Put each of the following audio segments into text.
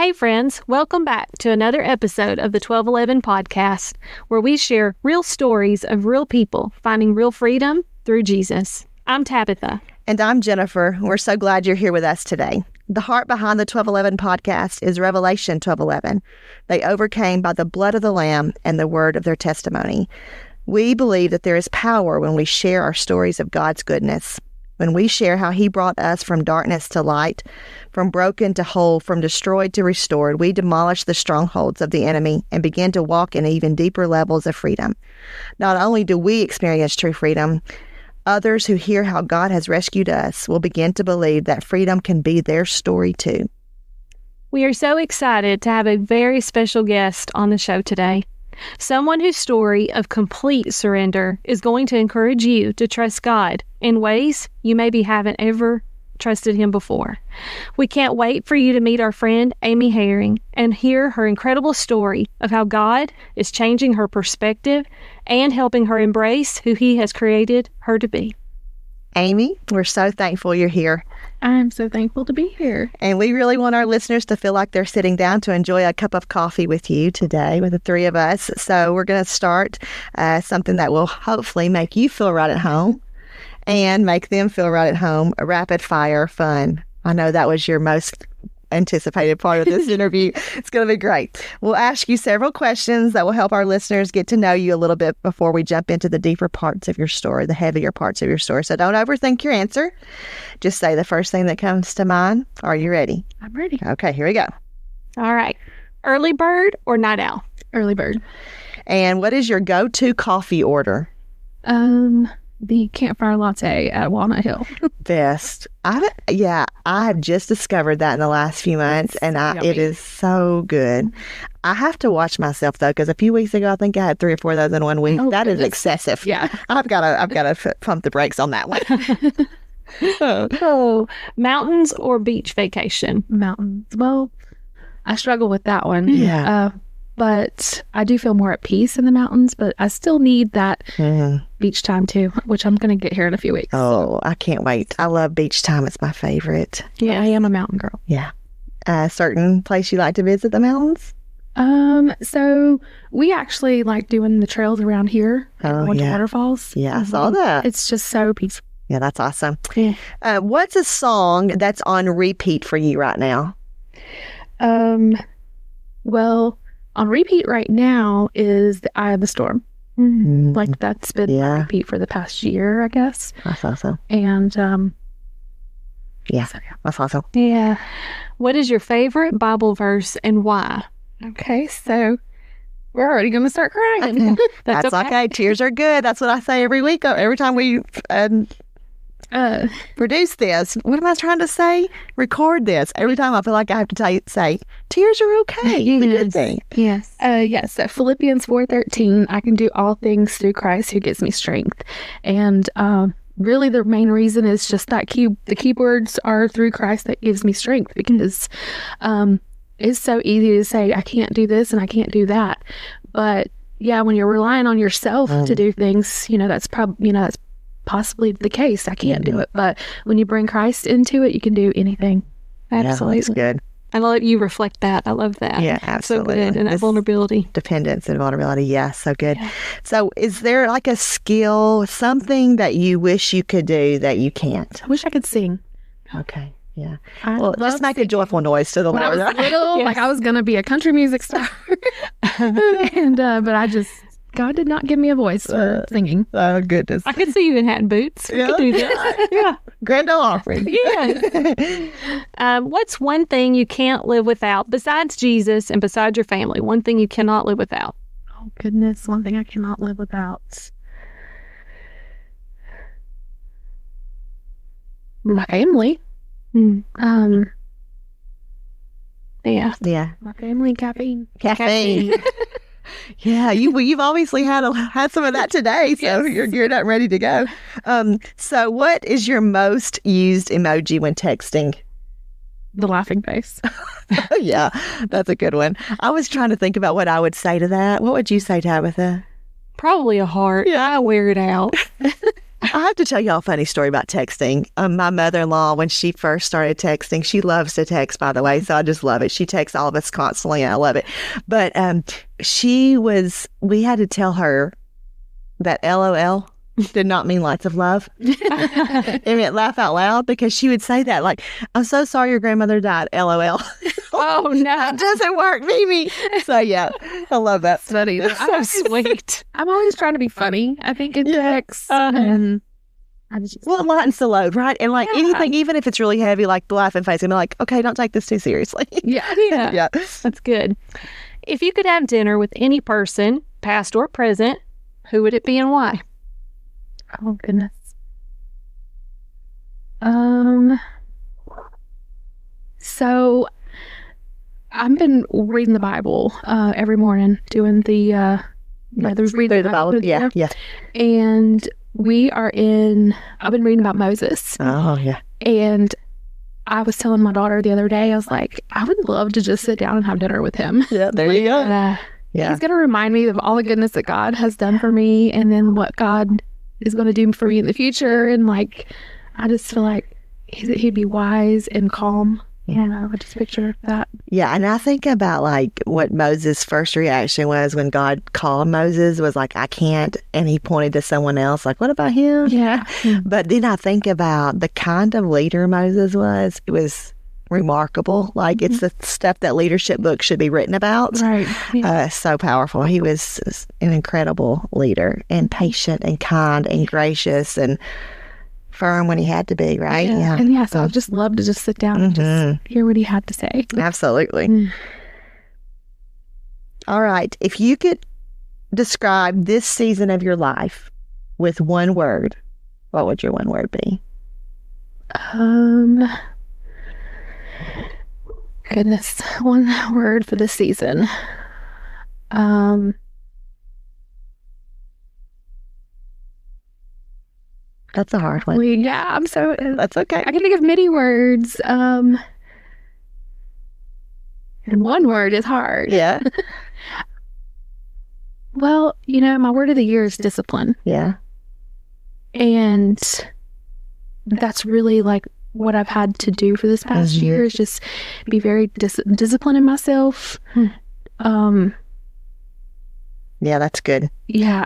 Hey friends, welcome back to another episode of the 1211 podcast, where we share real stories of real people finding real freedom through Jesus. I'm Tabitha. And I'm Jennifer. We're so glad you're here with us today. The heart behind the 1211 podcast is Revelation 12:11. They overcame by the blood of the Lamb and the word of their testimony. We believe that there is power when we share our stories of God's goodness. When we share how He brought us from darkness to light, from broken to whole, from destroyed to restored, we demolish the strongholds of the enemy and begin to walk in even deeper levels of freedom. Not only do we experience true freedom, others who hear how God has rescued us will begin to believe that freedom can be their story too. We are so excited to have a very special guest on the show today. Someone whose story of complete surrender is going to encourage you to trust God in ways you maybe haven't ever trusted Him before. We can't wait for you to meet our friend Amy Haring and hear her incredible story of how God is changing her perspective and helping her embrace who He has created her to be. Amy, we're so thankful you're here. I'm so thankful to be here. And we really want our listeners to feel like they're sitting down to enjoy a cup of coffee with you today, with the three of us. So we're going to start something that will hopefully make you feel right at home and make them feel right at home, a rapid fire fun. I know that was your most anticipated part of this interview. It's going to be great. We'll ask you several questions that will help our listeners get to know you a little bit before we jump into the deeper parts of your story, the heavier parts of your story. So don't overthink your answer. Just say the first thing that comes to mind. Are you ready? I'm ready. Okay, here we go. All right. Early bird or night owl? Early bird. And what is your go-to coffee order? The campfire latte at Walnut Hill. Best. I have just discovered that in the last few months, and it is so good. I have to watch myself though, because a few weeks ago I think I had 3 or 4 of those in 1 week. Oh, that goodness. is excessive. Yeah. I've got to pump the brakes on that one. Oh, mountains or beach vacation? Mountains. Well, I struggle with that one. Yeah. But I do feel more at peace in the mountains, but I still need that beach time too, which I'm going to get here in a few weeks. Oh, I can't wait. I love beach time. It's my favorite. Yeah, I am a mountain girl. Yeah. A certain place you like to visit the mountains? So we actually like doing the trails around here. Oh, Went to yeah. waterfalls. Yeah, I saw that. It's just so peaceful. Yeah, that's awesome. Yeah. What's a song that's on repeat for you right now? Well, on repeat right now is The Eye of the Storm. Like that's been on repeat for the past year, I guess. That's awesome. And That's awesome. Yeah. What is your favorite Bible verse and why? Okay, so we're already going to start crying. That's okay. Tears are good. That's what I say every week. Every time we produce this. What am I trying to say? Record this. Every time I feel like I have to say, tears are okay. It's a good thing. Yes. Yes. So Philippians 4:13, I can do all things through Christ who gives me strength. And really the main reason is just that the key words are through Christ that gives me strength, because it's so easy to say, I can't do this and I can't do that. But yeah, when you're relying on yourself to do things, that's that's possibly the case. I can't do it. But when you bring Christ into it, you can do anything. Absolutely. Yeah, that's good. I love you reflect that. I love that. Yeah, absolutely. So good. And that vulnerability. Dependence and vulnerability. Yeah, so good. Yeah. So is there like a skill, something that you wish you could do that you can't? I wish I could sing. Okay. Yeah. I Well, just make a joyful noise to the When I Lord. was little, Yes. like I was going to be a country music star. And but God did not give me a voice for singing. Oh, goodness. I could see you in hat and boots. We could do that. Yeah. Grand Ole Opry. Yeah. What's one thing you can't live without besides Jesus and besides your family? One thing you cannot live without. Oh, goodness. One thing I cannot live without. My family. Yeah. Yeah. My family and caffeine. Caffeine. Yeah, you've obviously had some of that today, so Yes. you're geared up and ready to go. So what is your most used emoji when texting? The laughing face. Yeah, that's a good one. I was trying to think about what I would say to that. What would you say, Tabitha? Probably a heart. Yeah. I wear it out. I have to tell y'all a funny story about texting. My mother-in-law, when she first started texting, she loves to text, by the way, so I just love it. She texts all of us constantly, and I love it. But we had to tell her that LOL did not mean lots of love. It meant laugh out loud, because she would say that, like, I'm so sorry your grandmother died, LOL. Oh, no. It doesn't work, Mimi. So, yeah, I love that. Funny. So sweet. I'm always trying to be funny, I think, in text. And I just, Well, it lightens the load, right? And like anything, even if it's really heavy, like the laughing face, I'm like, okay, don't take this too seriously. yeah. Yeah. That's good. If you could have dinner with any person, past or present, who would it be and why? Oh, goodness. So I've been reading the Bible every morning, doing the Through the Bible. Yeah. And I've been reading about Moses. Oh, yeah. And I was telling my daughter the other day, I was like, I would love to just sit down and have dinner with him. Yeah, there you go. And, Yeah. He's going to remind me of all the goodness that God has done for me, and then what God is going to do for me in the future. And like, I just feel like he'd be wise and calm. Yeah, I just picture that. Yeah, and I think about like what Moses' first reaction was when God called Moses, was like, I can't, and he pointed to someone else, like, what about him? Yeah. But then I think about the kind of leader Moses was. It was remarkable. Like, it's the stuff that leadership books should be written about. Right. Yeah. So powerful. He was an incredible leader, and patient and kind and gracious and firm when he had to be, right? Yeah. And so I'd just love to just sit down and just hear what he had to say. Absolutely. All right. If you could describe this season of your life with one word, what would your one word be? Goodness, one word for this season. That's a hard one. That's okay. I can think of many words. And one word is hard. Yeah. Well, my word of the year is discipline. Yeah. And that's really like what I've had to do for this past year, is just be very disciplined in myself. Yeah, that's good. Yeah,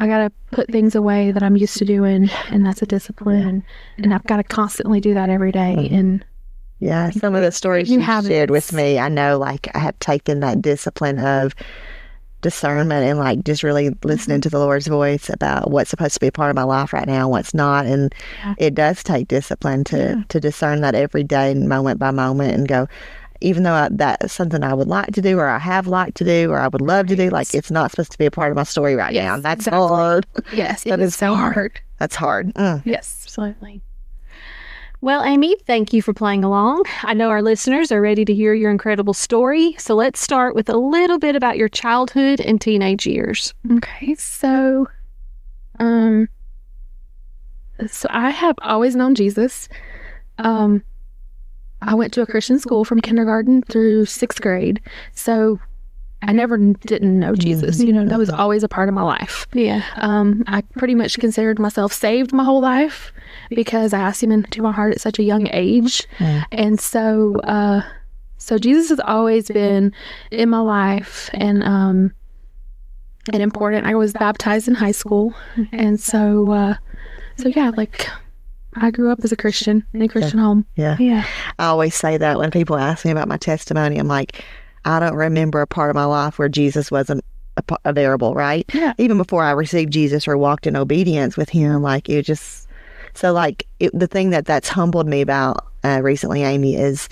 I gotta put things away that I'm used to doing, and that's a discipline. And I've got to constantly do that every day. And yeah, some of the stories you shared with me, I know, like, I have taken that discipline of discernment and like just really listening to the Lord's voice about what's supposed to be a part of my life right now and what's not. And it does take discipline to discern that every day, moment by moment, and go, even though that's something I would like to do, or I have liked to do, or I would love to do, like, it's not supposed to be a part of my story right now. That's hard. Yes, that is so hard. That's hard. Yes, absolutely. Well, Amy, thank you for playing along. I know our listeners are ready to hear your incredible story. So let's start with a little bit about your childhood and teenage years. Okay, so I have always known Jesus. I went to a Christian school from kindergarten through 6th grade. So I never didn't know Jesus. That was always a part of my life. Yeah. I pretty much considered myself saved my whole life because I asked him into my heart at such a young age. And so Jesus has always been in my life and important. I was baptized in high school. And so yeah, like, I grew up as a Christian in a Christian home. Yeah. I always say that when people ask me about my testimony. I'm like, I don't remember a part of my life where Jesus wasn't a variable, right? Yeah. Even before I received Jesus or walked in obedience with him, like, it just, so like, the thing that's humbled me about recently, Amy, is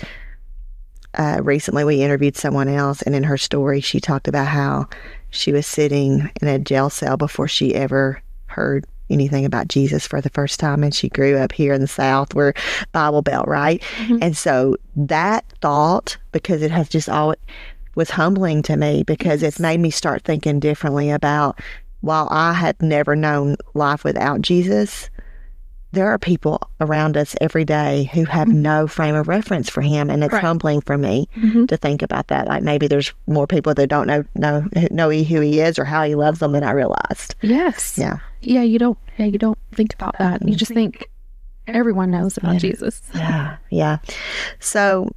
recently we interviewed someone else, and in her story, she talked about how she was sitting in a jail cell before she ever heard anything about Jesus for the first time, and she grew up here in the South, we're Bible Belt, right? And so that thought, because it has just always was humbling to me, because it's made me start thinking differently about, while I had never known life without Jesus, there are people around us every day who have no frame of reference for him, and it's humbling for me to think about that. Like maybe there's more people that don't know who he is or how he loves them than I realized. Yes. Yeah. You don't think about that. You just think everyone knows about Jesus. Yeah. So,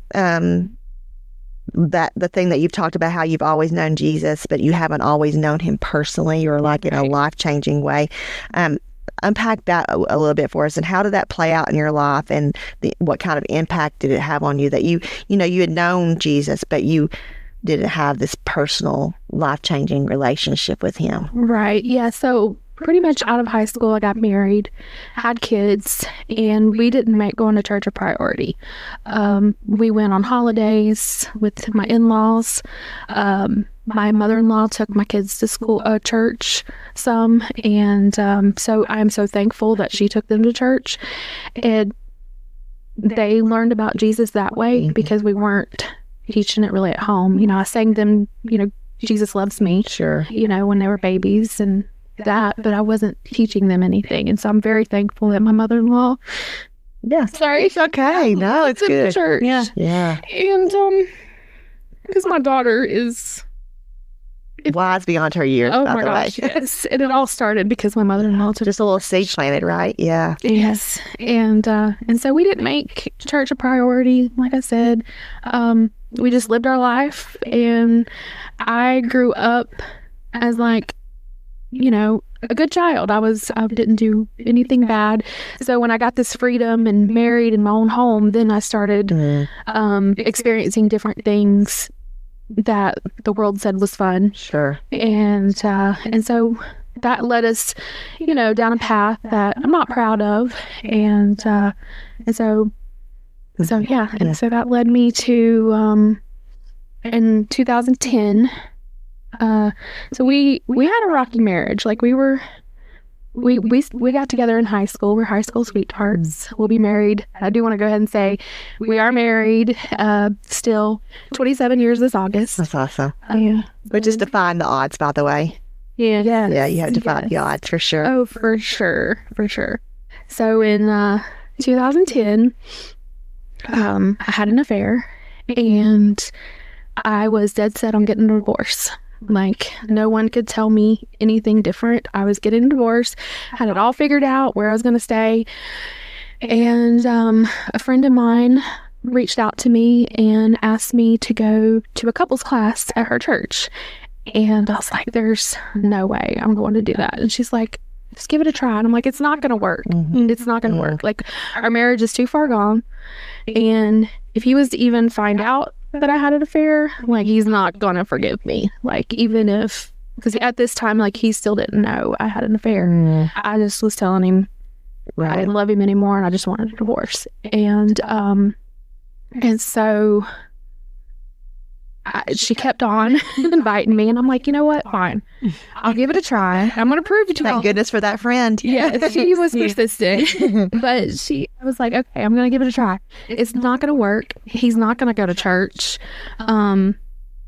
that the thing that you've talked about, how you've always known Jesus, but you haven't always known him personally or like in a life-changing way. Unpack that a little bit for us, and how did that play out in your life, and what kind of impact did it have on you that you had known Jesus, but you didn't have this personal life-changing relationship with him? Right. Yeah. So pretty much out of high school, I got married, had kids, and we didn't make going to church a priority. We went on holidays with my in-laws. My mother-in-law took my kids to church some, and so I'm so thankful that she took them to church, and they learned about Jesus that way because we weren't teaching it really at home. I sang them, Jesus loves me, sure, when they were babies and that, but I wasn't teaching them anything. And so I'm very thankful that my mother-in-law, sorry, it's okay, no, it's good, church, yeah, and because my daughter is wise beyond her years. Oh by my the gosh, way. yes. And it all started because my mother-in-law took just a little seed planted, right? Yeah. Yes. And so we didn't make church a priority, like I said. We just lived our life, and I grew up as like, a good child. I didn't do anything bad. So when I got this freedom and married in my own home, then I started experiencing different things that the world said was fun. Sure. And so that led us, down a path that I'm not proud of. And so that led me to, in 2010, so we had a rocky marriage. Like we got together in high school. We're high school sweethearts. We'll be married. I do want to go ahead and say we are married, still 27 years this August. That's awesome. Yeah. Which is defying the odds, by the way. Yeah. Yeah, you have to defy the odds for sure. Oh, for sure. So in 2010, I had an affair, and I was dead set on getting a divorce. Like, no one could tell me anything different. I was getting a divorce, had it all figured out where I was going to stay. And a friend of mine reached out to me and asked me to go to a couples class at her church. And I was like, there's no way I'm going to do that. And she's like, just give it a try. And I'm like, it's not going to work. It's not going to work. Like, our marriage is too far gone. And if he was to even find out that I had an affair, like, he's not going to forgive me. Like, even if, because at this time, like, he still didn't know I had an affair. I just was telling him I didn't love him anymore, and I just wanted a divorce. And so she kept on inviting me, and I'm like, you know what? Fine. I'll give it a try. I'm going to prove it to you. Thank goodness for that friend. Yeah, she was persistent. But I was like, okay, I'm going to give it a try. It's not going to work. He's not going to go to church.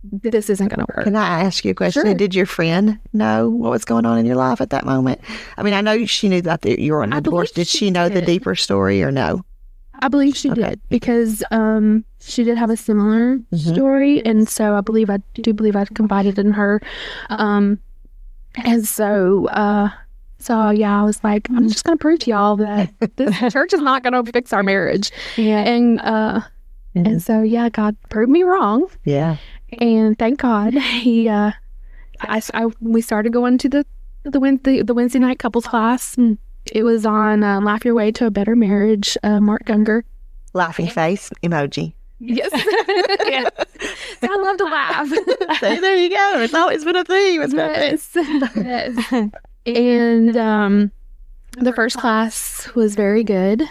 This isn't going to work. Can I ask you a question? Sure. Did your friend know what was going on in your life at that moment? I mean, I know she knew that you were on a divorce. Did she know the deeper story or no? I believe she did, because she did have a similar story, and so I do believe I confided in her, and so yeah, I was like, I'm just gonna prove to y'all that this church is not gonna fix our marriage, and so yeah, God proved me wrong, and thank God we started going to the Wednesday night couples class. And it was on Laugh Your Way to a Better Marriage, Mark Gungor. Laughing face emoji. Yes. Yes. I love to laugh. See, there you go. It's always been a theme. Yes. And the first class was very good.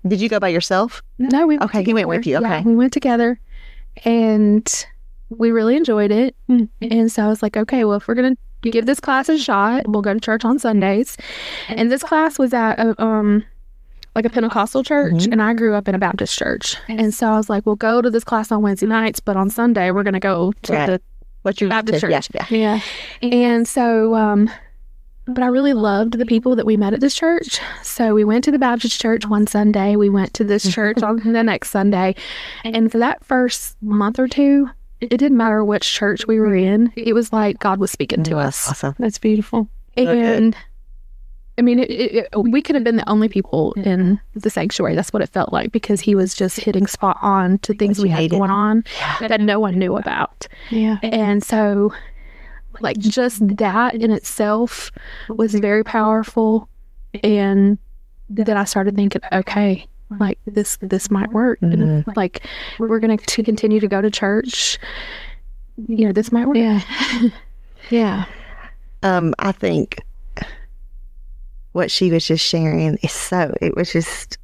Did you go by yourself? No, we went together. He went with you. Okay. Yeah, we went together, and we really enjoyed it. And so I was like, okay, well, if we're going to give this class a shot, we'll go to church on Sundays. And this class was at like a Pentecostal church, and I grew up in a Baptist church. And so I was like, we'll go to this class on Wednesday nights, but on Sunday we're going to go to the Baptist church. Yeah. And so But I really loved the people that we met at this church. So we went to the Baptist church one Sunday. We went to this church on the next Sunday. And for that first month or two, it didn't matter which church we were in. It was like God was speaking to us. Awesome. That's beautiful. And I mean, we could have been the only people in the sanctuary. That's what it felt like, because he was just hitting spot on to things we had going on that no one knew about. Yeah. And so, like, just that in itself was very powerful. And then I started thinking, okay, like this might work. And like, we're going to continue to go to church. You know, this might work. Yeah. Yeah. I think what she was just sharing is it's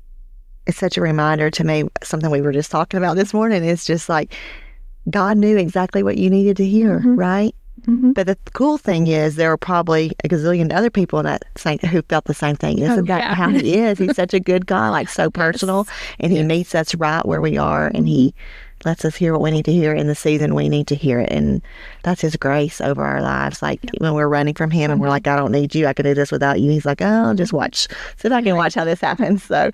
such a reminder to me. Something we were just talking about this morning is just like, God knew exactly what you needed to hear, right? Mm-hmm. But the cool thing is there were probably a gazillion other people in that who felt the same thing. Isn't that how he is? He's such a good God, like so personal, and he meets us right where we are, and he lets us hear what we need to hear in the season we need to hear it. And that's his grace over our lives. Like when we're running from him and we're like, I don't need you, I can do this without you. He's like, oh, just watch. Sit back and watch how this happens. So,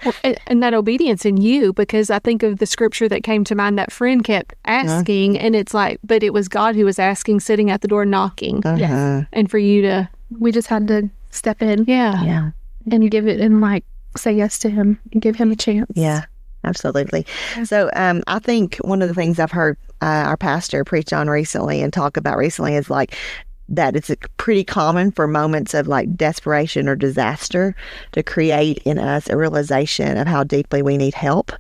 and that obedience in you, because I think of the scripture that came to mind, that friend kept asking, and it's like, but it was God who was asking, sitting at the door knocking. And for you to, we just had to step in. Yeah. And give it, and like say yes to him and give him a chance. Yeah. Absolutely. So I think one of the things I've heard our pastor preach on recently and talk about recently is like that it's pretty common for moments of like desperation or disaster to create in us a realization of how deeply we need help,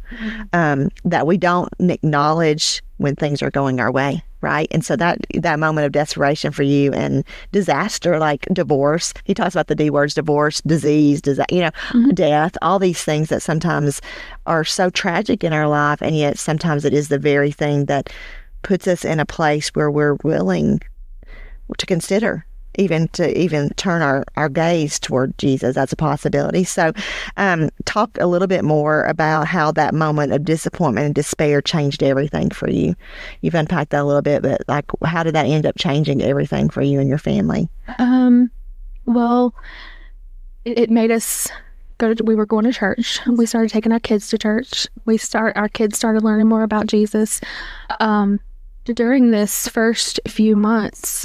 that we don't acknowledge when things are going our way. Right. And so that moment of desperation for you and disaster, like divorce, he talks about the D words, divorce, disease, death, all these things that sometimes are so tragic in our life. And yet sometimes it is the very thing that puts us in a place where we're willing to consider even turn our gaze toward Jesus as a possibility. So talk a little bit more about how that moment of disappointment and despair changed everything for you. You've unpacked that a little bit, but like, how did that end up changing everything for you and your family? Well, it made us we were going to church. We started taking our kids to church. Our kids started learning more about Jesus. During this first few months,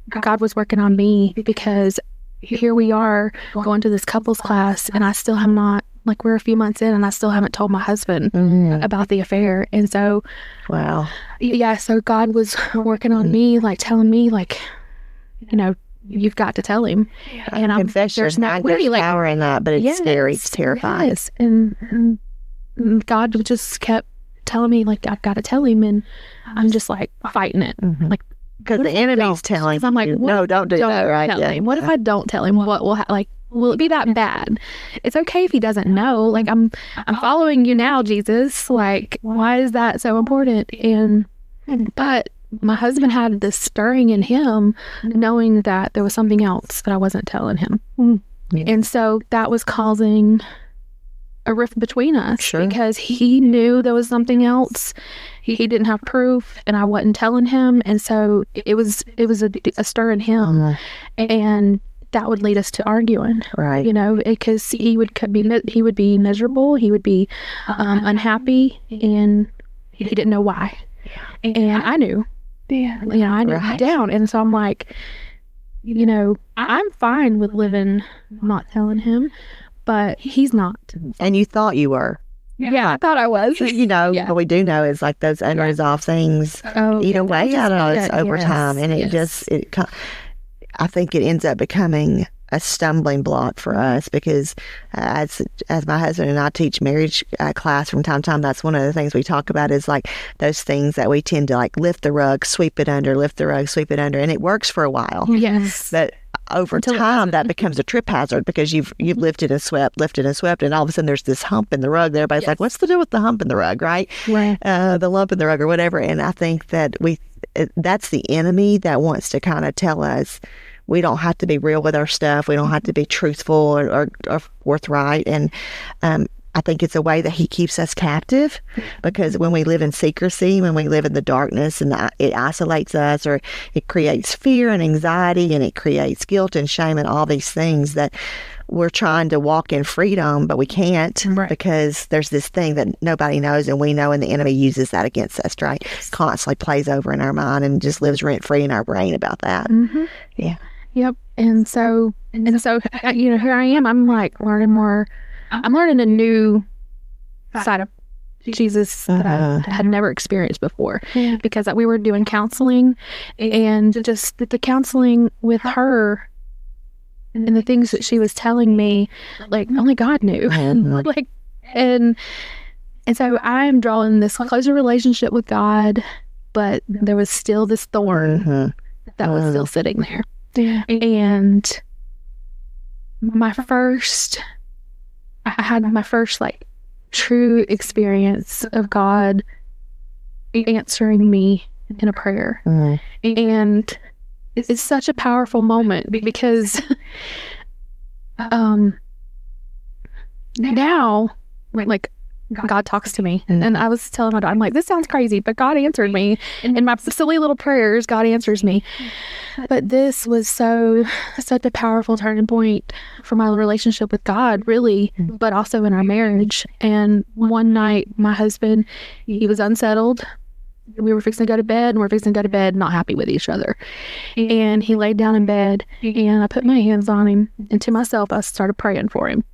God was working on me, because here we are going to this couples class, and I still have not, like, we're a few months in and I still haven't told my husband about the affair. And so, wow. Yeah. So God was working on me, like telling me, like, you know, you've got to tell him. And confession. There's not really like power in that, but it's scary. It's terrifying. Yes. And God just kept telling me, like, I've got to tell him. And I'm just like fighting it. Like, because the enemy's telling I'm like, you, no, don't do that, right? Tell him. What if I don't tell him? What will will it be that bad? It's okay if he doesn't know. Like, I'm following you now, Jesus. Like, why is that so important? But my husband had this stirring in him, knowing that there was something else that I wasn't telling him. And so that was causing a rift between us, because he knew there was something else. He didn't have proof, and I wasn't telling him. And so it was a stir in him, and that would lead us to arguing, right? You know, because he would be miserable, he would be unhappy, and he didn't know why. And I knew, you know, I knew down. And so I'm like, you know, I'm fine with living not telling him, but he's not. And you thought you were. Yeah, I thought I was. You know, what we do know is like those unresolved things eat away at us over time. And I think it ends up becoming a stumbling block for us, because as my husband and I teach marriage class from time to time, that's one of the things we talk about is like those things that we tend to like lift the rug, sweep it under, lift the rug, sweep it under. And it works for a while. Yes. But over time, that becomes a trip hazard, because you've lifted and swept, and all of a sudden there's this hump in the rug. Everybody's like, what's the deal with the hump in the rug, right? The lump in the rug or whatever. And I think that that's the enemy that wants to kind of tell us we don't have to be real with our stuff. We don't have to be truthful or forthright. And I think it's a way that he keeps us captive, because when we live in secrecy, when we live in the darkness, and it isolates us, or it creates fear and anxiety, and it creates guilt and shame and all these things that we're trying to walk in freedom, but we can't, because there's this thing that nobody knows and we know, and the enemy uses that against us, right? Constantly plays over in our mind and just lives rent free in our brain about that. Yeah. Yep. And so, you know, here I am. I'm like learning more. I'm learning a new side of Jesus that I had never experienced before, because we were doing counseling, and just the counseling with her and the things that she was telling me, like only God knew. Like, and so I'm drawing this closer relationship with God, but there was still this thorn that was still sitting there. And I had my first like true experience of God answering me in a prayer. And it's such a powerful moment, because now, like, God talks to me. And I was telling my daughter, I'm like, this sounds crazy, but God answered me. In my silly little prayers, God answers me. But this was such a powerful turning point for my relationship with God, really, but also in our marriage. And one night, my husband, he was unsettled. We were fixing to go to bed, and we're fixing to go to bed not happy with each other. And he laid down in bed, and I put my hands on him, and to myself, I started praying for him.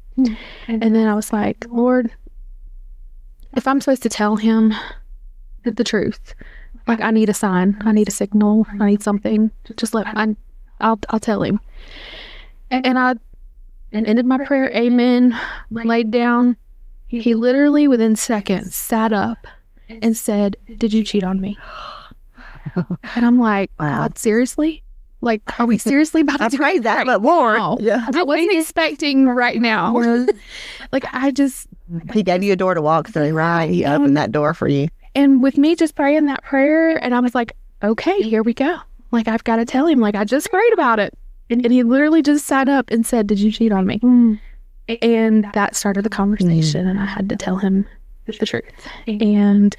And then I was like, Lord, if I'm supposed to tell him the truth, like, I need a sign, I need a signal, I need something, just I'll tell him. And I ended my prayer, amen, laid down. He literally within seconds sat up and said, did you cheat on me? And I'm like, God, seriously? Like, are we seriously about to I prayed that, but more. No. I wasn't expecting right now. Like, he gave you a door to walk through, right? He opened that door for you. And with me just praying that prayer, and I was like, okay, here we go. Like, I've got to tell him, like, I just prayed about it. And he literally just sat up and said, did you cheat on me? And that started the conversation, and I had to tell him the truth. And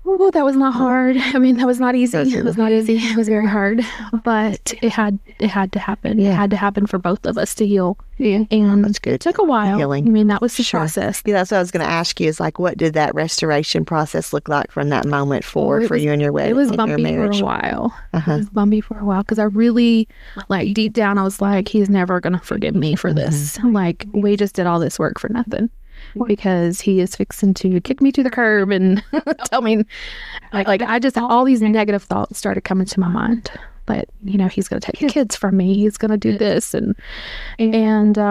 that was not hard. I mean, that was not easy. It was not easy. It was very hard, but it had to happen. It had to happen for both of us to heal. And that's good. It took a while. Healing. I mean, that was the process. Yeah, that's what I was going to ask you, is like, what did that restoration process look like from that moment forward for you and your wedding? It was bumpy for a while. It was bumpy for a while, because I really, like, deep down, I was like, he's never going to forgive me for this. Like, we just did all this work for nothing. Because he is fixing to kick me to the curb and tell me, like, I just, all these negative thoughts started coming to my mind. But, you know, he's going to take the kids from me. He's going to do this. So, yeah,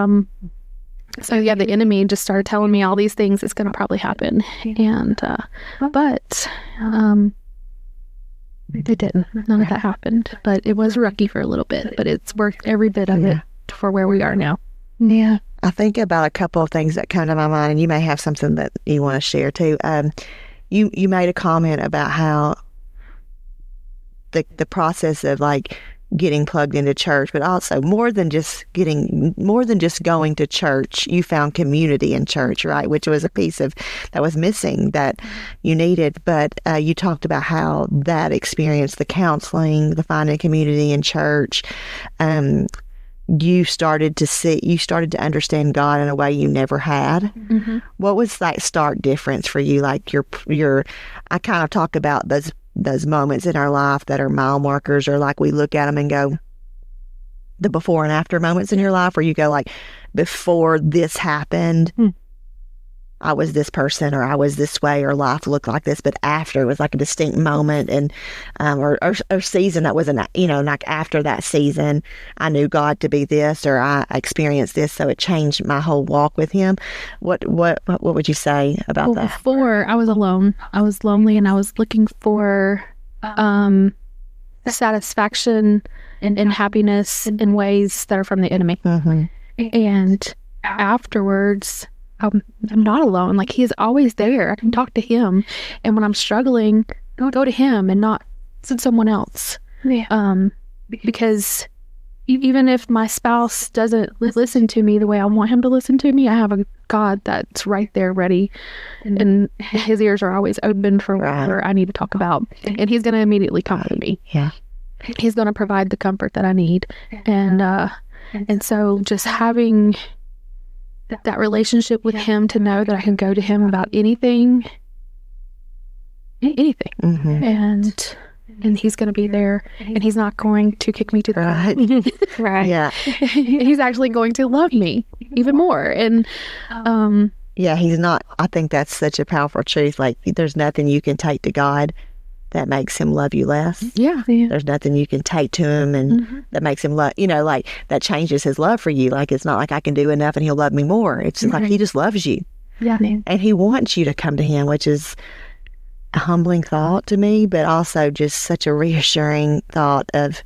the enemy just started telling me all these things that's going to probably happen. And, but it didn't. None of that happened. But it was rocky for a little bit. But it's worth every bit of it for where we are now. Yeah. I think about a couple of things that come to my mind, and you may have something that you want to share too. You made a comment about how the process of, like, getting plugged into church, but also more than just going to church, you found community in church, right? Which was a piece of that was missing that you needed. But you talked about how that experience, the counseling, the finding community in church, you started to understand God in a way you never had. What was that stark difference for you? Like, I kind of talk about those moments in our life that are mile markers, or like we look at them and go, the before and after moments in your life, where you go, like, before this happened, I was this person, or I was this way, or life looked like this, but after, it was like a distinct moment, and or season that wasn't, like, after that season, I knew God to be this, or I experienced this, so it changed my whole walk with Him. What would you say about that? Before, I was alone. I was lonely, and I was looking for satisfaction and happiness in ways that are from the enemy. And afterwards, I'm not alone. Like, He is always there. I can talk to Him. And when I'm struggling, go to Him and not to someone else. Because even if my spouse doesn't listen to me the way I want him to listen to me, I have a God that's right there ready, and his ears are always open for whatever I need to talk about, and he's going to immediately comfort me. Yeah. He's going to provide the comfort that I need. And so just having that relationship with him, to know that I can go to him about anything, and he's going to be there, and he's not going to kick me to the Right. Right. Yeah. He's actually going to love me even more. And Yeah, he's not. I think that's such a powerful truth. Like, there's nothing you can take to God that makes him love you less. yeah. There's nothing you can take to him and that makes him love, like that changes his love for you. Like, it's not like I can do enough and he'll love me more. It's just like he just loves you. Yeah. And he wants you to come to him, which is a humbling thought to me, but also just such a reassuring thought of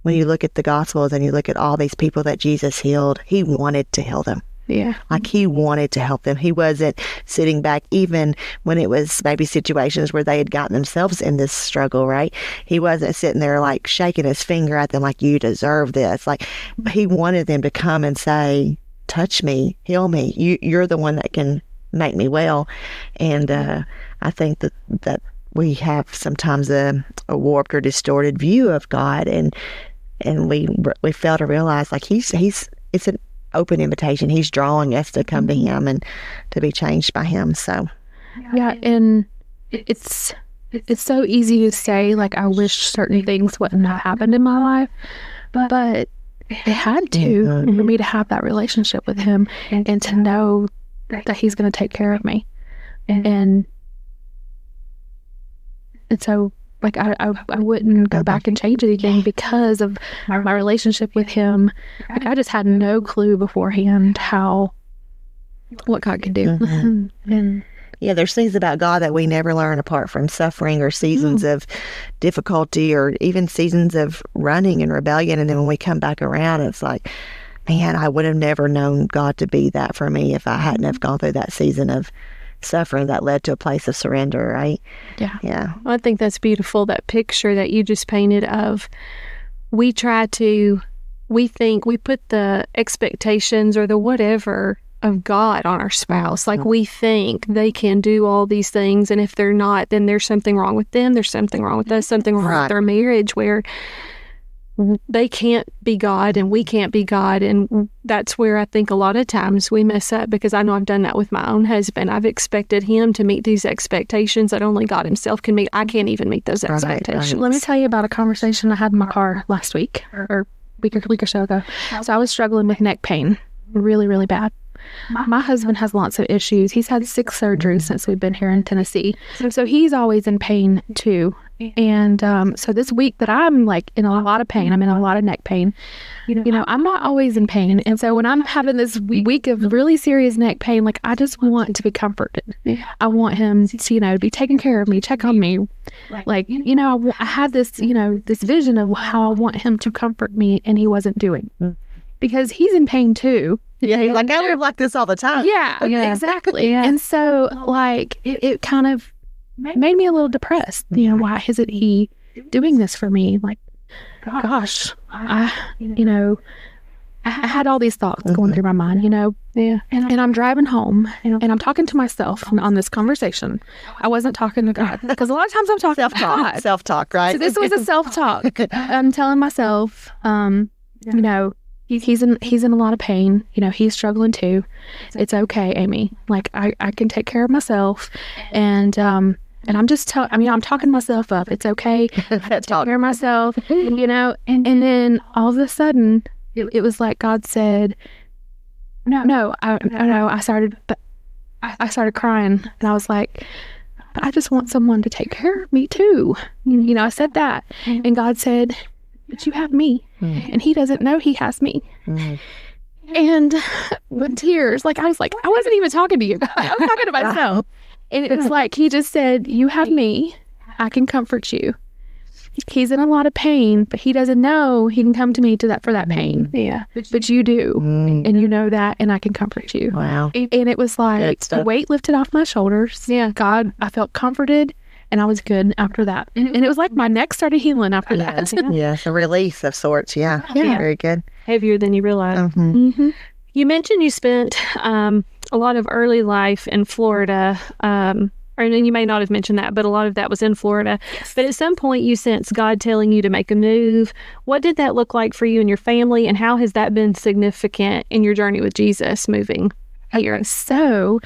when you look at the Gospels and you look at all these people that Jesus healed, he wanted to heal them. Yeah. Like, he wanted to help them. He wasn't sitting back even when it was maybe situations where they had gotten themselves in this struggle, right? He wasn't sitting there like shaking his finger at them like, you deserve this. Like, he wanted them to come and say, touch me, heal me. You're the one that can make me well. And I think that we have sometimes a warped or distorted view of God, and we fail to realize, like, it's an open invitation. He's drawing us to come to him and to be changed by him. So Yeah. And it's so easy to say, like, I wish certain things wouldn't have happened in my life, but it had to for me to have that relationship with him and to know that he's going to take care of me. And so, like, I wouldn't go back and change anything because of my relationship with him. Like, I just had no clue beforehand what God could do. And yeah, there's things about God that we never learn apart from suffering or seasons of difficulty or even seasons of running and rebellion. And then when we come back around, it's like, man, I would have never known God to be that for me if I hadn't have gone through that season of suffering that led to a place of surrender, right? Yeah. I think that's beautiful, that picture that you just painted of, we think we put the expectations or the whatever of God on our spouse. Like, we think they can do all these things, and if they're not, then there's something wrong with them, there's something wrong with us, something wrong with their marriage, where they can't be God and we can't be God. And that's where I think a lot of times we mess up, because I know I've done that with my own husband. I've expected him to meet these expectations that only God himself can meet. I can't even meet those expectations. let me tell you about a conversation I had in my car last week or week or so ago. So I was struggling with neck pain really, really bad. My husband has lots of issues. He's had 6 surgeries since we've been here in Tennessee. So he's always in pain too. And so this week that I'm like in a lot of pain, I'm in a lot of neck pain, I'm not always in pain. And so when I'm having this week of really serious neck pain, like, I just want to be comforted. I want him to, be taking care of me, check on me. Like, I had this, this vision of how I want him to comfort me, and he wasn't doing, because he's in pain too. Yeah, he's like, I live like this all the time. Yeah. Exactly. Yeah. And so, like, it kind of made me a little depressed. Why isn't he doing this for me? Like, gosh, I had all these thoughts going through my mind, Yeah. And I'm driving home and I'm talking to myself on this conversation. I wasn't talking to God, because a lot of times I'm talking to God. Self-talk, right? So this was a self-talk. I'm telling myself, he's in a lot of pain. He's struggling too. It's okay, Amy. Like, I can take care of myself. And I'm just I'm talking myself up. It's okay. I can take care of myself, and then all of a sudden it was like God said, I started crying, and I was like, but I just want someone to take care of me too. I said that, and God said, but you have me, and he doesn't know he has me. And with tears, like, I was like, I wasn't even talking to you. I was talking to myself. And it was like, he just said, you have me. I can comfort you. He's in a lot of pain, but he doesn't know he can come to me for that pain. Yeah. But you do. And you know that, and I can comfort you. Wow. And it was like the weight lifted off my shoulders. Yeah. God, I felt comforted. and I was good after that. And it was like my neck started healing after that. Yes, a release of sorts. Yeah. Very good. Heavier than you realize. You mentioned you spent a lot of early life in Florida, or you may not have mentioned that, but a lot of that was in Florida. Yes. But at some point you sensed God telling you to make a move. What did that look like for you and your family, and how has that been significant in your journey with Jesus moving here? So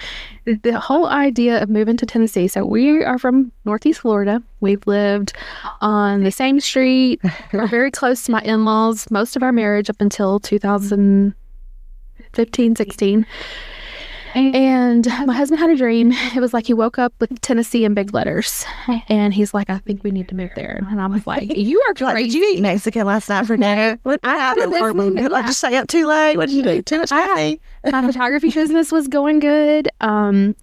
the whole idea of moving to Tennessee, so we are from Northeast Florida. We've lived on the same street. We're very close to my in-laws most of our marriage up until 2015, 16. And my husband had a dream. It was like he woke up with Tennessee in big letters. And he's like, I think we need to move there. And I was like, you are Like, crazy. did you eat Mexican last night for dinner? What happened? Did I just stay up too late? What did you do? Too much coffee? My photography business was going good.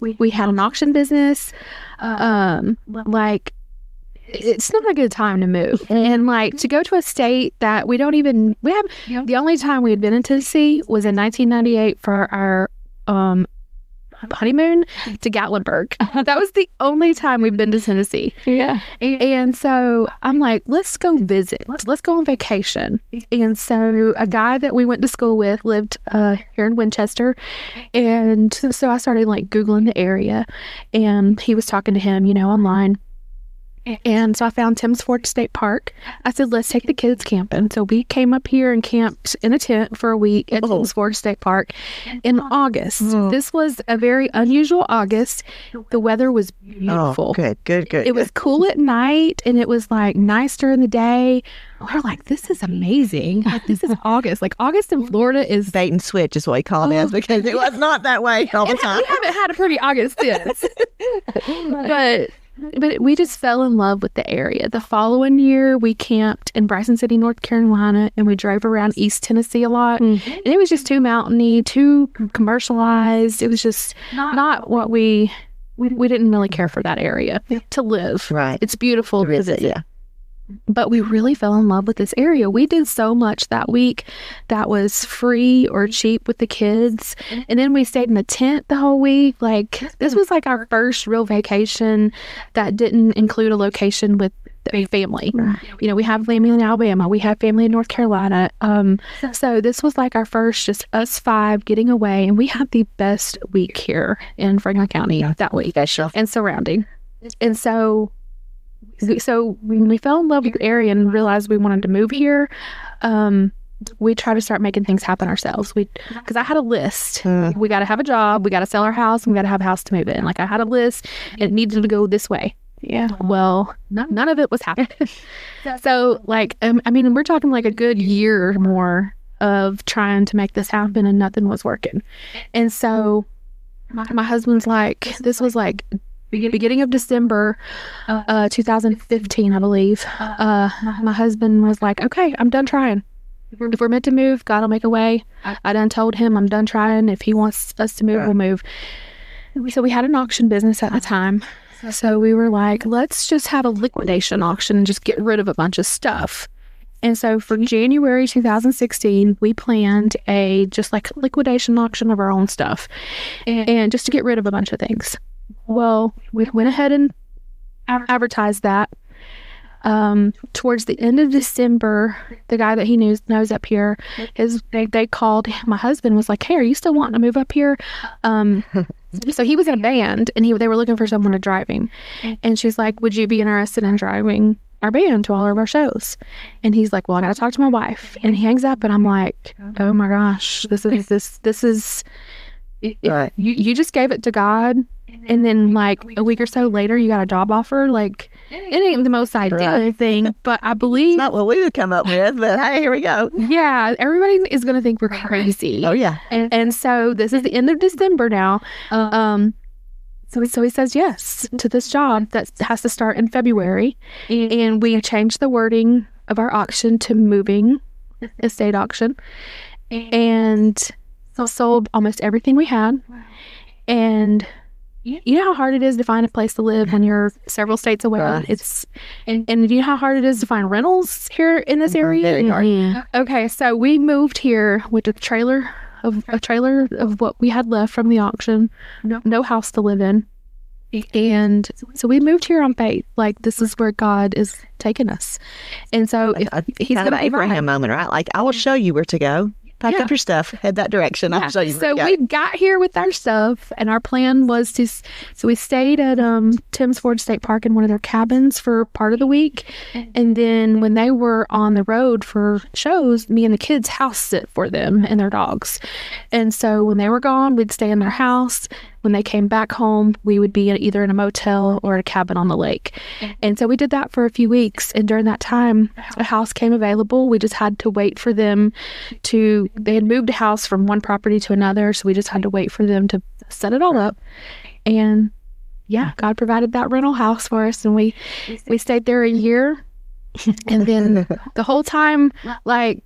We had an auction business. Like, it's not a good time to move. And like to go to a state that we have, the only time we had been in Tennessee was in 1998 for our honeymoon to Gatlinburg. That was the only time we've been to Tennessee. Yeah. And so I'm like, let's go visit. Let's go on vacation. And so a guy that we went to school with lived here in Winchester. And so I started like Googling the area, and he was talking to him, online. And so I found Tim's Fork State Park. I said, let's take the kids camping. So we came up here and camped in a tent for a week at Tim's Fork State Park in August. This was a very unusual August. The weather was beautiful. Oh, good. It was cool at night, and it was like nice during the day. We're like, this is amazing. Like, this is August. Like, August in Florida is bait and switch is what we call it, because it was not that way all the time. We haven't had a pretty August since. But we just fell in love with the area. The following year, we camped in Bryson City, North Carolina, and we drove around East Tennessee a lot. And it was just too mountainy, too commercialized. It was just not what we didn't really care for that area to live. Right. It's beautiful to visit. Yeah. But we really fell in love with this area. We did so much that week that was free or cheap with the kids. And then we stayed in a tent the whole week. Like, this was like our first real vacation that didn't include a location with the family. We have family in Alabama. We have family in North Carolina. So this was like our first, just us five getting away. And we had the best week here in Franklin County that week and surrounding. And so when we fell in love with the area and realized we wanted to move here, we tried to start making things happen ourselves. Because I had a list. We got to have a job. We got to sell our house. And we got to have a house to move in. Like, I had a list. And it needed to go this way. Yeah. Well, none of it was happening. So, like, we're talking like a good year or more of trying to make this happen, and nothing was working. And so my husband's like, this was like beginning of December 2015, I believe. My husband was like, okay, I'm done trying. If we're meant to move, God will make a way. I done told him I'm done trying. If he wants us to move, we'll move. So we had an auction business at the time. So we were like, let's just have a liquidation auction and just get rid of a bunch of stuff. And so for January 2016, we planned a just like liquidation auction of our own stuff, and just to get rid of a bunch of things. Well, we went ahead and advertised that. Towards the end of December, the guy that he knows up here, they called. My husband was like, hey, are you still wanting to move up here? So he was in a band, and they were looking for someone to drive him. And she's like, would you be interested in driving our band to all of our shows? And he's like, well, I got to talk to my wife. And he hangs up, and I'm like, oh my gosh, this is Right. You just gave it to God, and then like a week or so later you got a job offer. Like, it ain't the most ideal thing, but I believe It's not what we would come up with, but hey, here we go. yeah, everybody is going to think we're crazy. Oh yeah. And so this is the end of December now. So he says yes to this job that has to start in February. And we changed the wording of our auction to moving estate auction, and sold almost everything we had. And you know how hard it is to find a place to live when you're several states away. Right. And you know how hard it is to find rentals here in this area. Very hard. Okay, so we moved here with a trailer of what we had left from the auction. No house to live in. And so we moved here on faith. Like, this is where God is taking us. And so he's kind of an Abraham moment, right? Like, I will show you where to go. Pack up your stuff, head that direction. I'll show you. So we got here with our stuff, and our plan was to. So we stayed at Tim's Ford State Park in one of their cabins for part of the week, and then when they were on the road for shows, me and the kids house sit for them and their dogs. And so when they were gone, we'd stay in their house. When they came back home, we would be either in a motel or a cabin on the lake. And so we did that for a few weeks. And during that time, a house came available. We just had to wait for them they had moved a house from one property to another. So we just had to wait for them to set it all up. And God provided that rental house for us. And we stayed there a year. And then the whole time, like,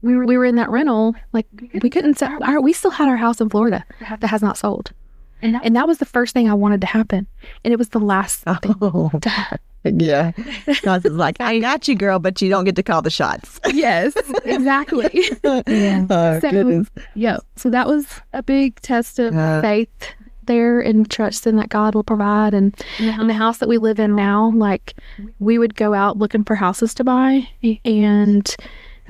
we were in that rental, like, we couldn't sell. We still had our house in Florida that has not sold. And that was the first thing I wanted to happen. And it was the last thing to happen. Yeah. Because it's like, I got you, girl, but you don't get to call the shots. Yes, exactly. Goodness. Yeah. So that was a big test of faith there, and trusting that God will provide. And in the house that we live in now, like, we would go out looking for houses to buy, and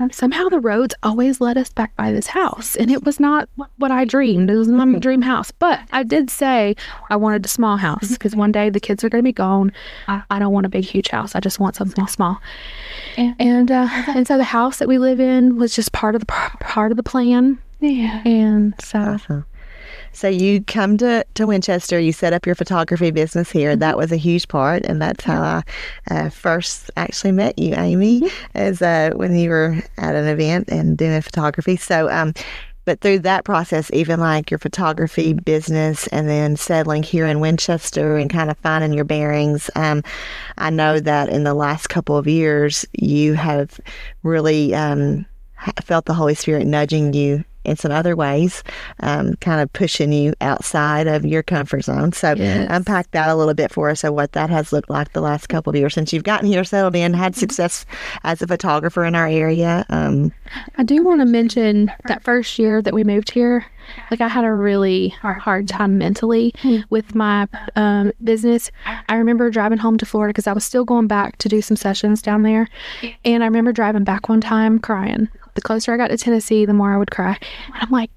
somehow the roads always led us back by this house. And it was not what I dreamed. It was my dream house. But I did say I wanted a small house, because one day the kids are going to be gone. I don't want a big, huge house. I just want something small. And so the house that we live in was just part of the plan. Yeah. And so... Awesome. So you come to Winchester, you set up your photography business here. That was a huge part, and that's how I first actually met you, Amy, as when you were at an event and doing photography. So, but through that process, even like your photography business and then settling here in Winchester and kind of finding your bearings, I know that in the last couple of years, you have really felt the Holy Spirit nudging you in some other ways, kind of pushing you outside of your comfort zone. So unpack that a little bit for us of what that has looked like the last couple of years since you've gotten here, settled in, had success as a photographer in our area. I do want to mention that first year that we moved here, like, I had a really hard time mentally with my business. I remember driving home to Florida because I was still going back to do some sessions down there. And I remember driving back one time crying. The closer I got to Tennessee, the more I would cry. And I'm like,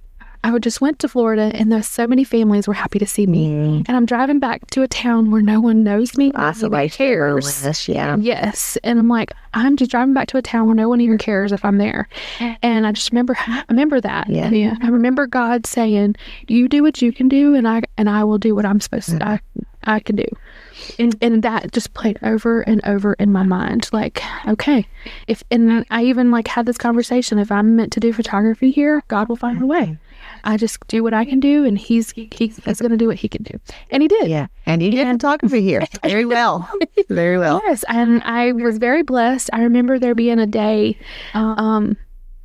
I just went to Florida, and there's so many families were happy to see me. And I'm driving back to a town where no one knows me. Nobody cares. Yeah. Yes. And I'm like, I'm just driving back to a town where no one even cares if I'm there. And I just remember that. Yeah. I remember God saying, you do what you can do, and I will do what I'm supposed to. I can do. And that just played over and over in my mind. Like, okay, and I even like had this conversation. If I'm meant to do photography here, God will find a way. I just do what I can do, and he's going to do what he can do. And he did. Yeah. And he did photography here. Very well. Very well. Yes. And I was very blessed. I remember there being a day, I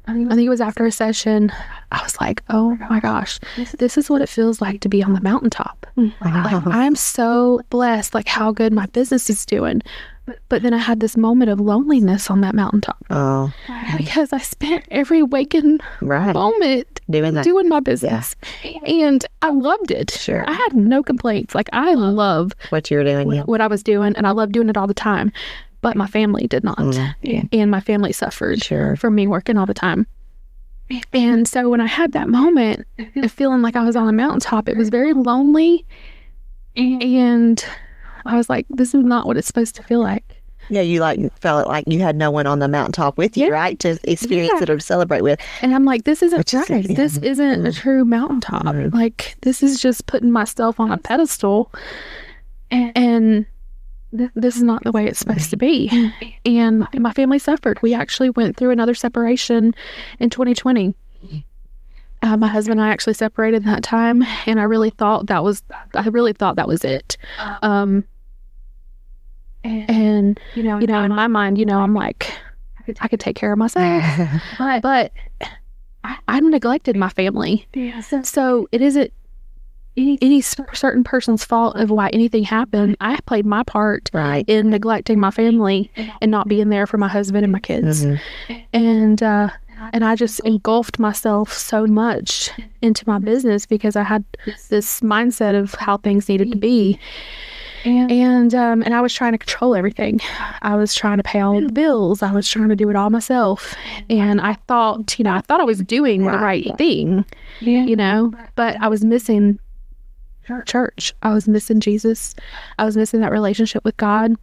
think it was after a session, I was like, oh my gosh, this is what it feels like to be on the mountaintop. Like, I'm so blessed, like, how good my business is doing. But then I had this moment of loneliness on that mountaintop. Oh. Because I spent every waking moment doing my business. Yeah. And I loved it. Sure. I had no complaints. Like, I love what you were doing. What I was doing, and I loved doing it all the time. But my family did not. And my family suffered from me working all the time. And so when I had that moment of feeling like I was on a mountaintop, it was very lonely. And I was like, this is not what it's supposed to feel like. Yeah, you felt like you had no one on the mountaintop with you, right? To experience it or to celebrate with. And I'm like, this isn't right. This isn't a true mountaintop. Like, this is just putting myself on a pedestal. And this is not the way it's supposed to be. And my family suffered. We actually went through another separation in 2020. My husband and I actually separated that time, and I really thought that was it. And you know, in my mind, I'm like, I could take care of myself, but I neglected my family. So it isn't any certain person's fault of why anything happened. I played my part in neglecting my family and not being there for my husband and my kids. And And I just engulfed myself so much into my business because I had this mindset of how things needed to be. And I was trying to control everything. I was trying to pay all of the bills. I was trying to do it all myself. And I thought I was doing the right thing, but I was missing church. I was missing Jesus. I was missing that relationship with God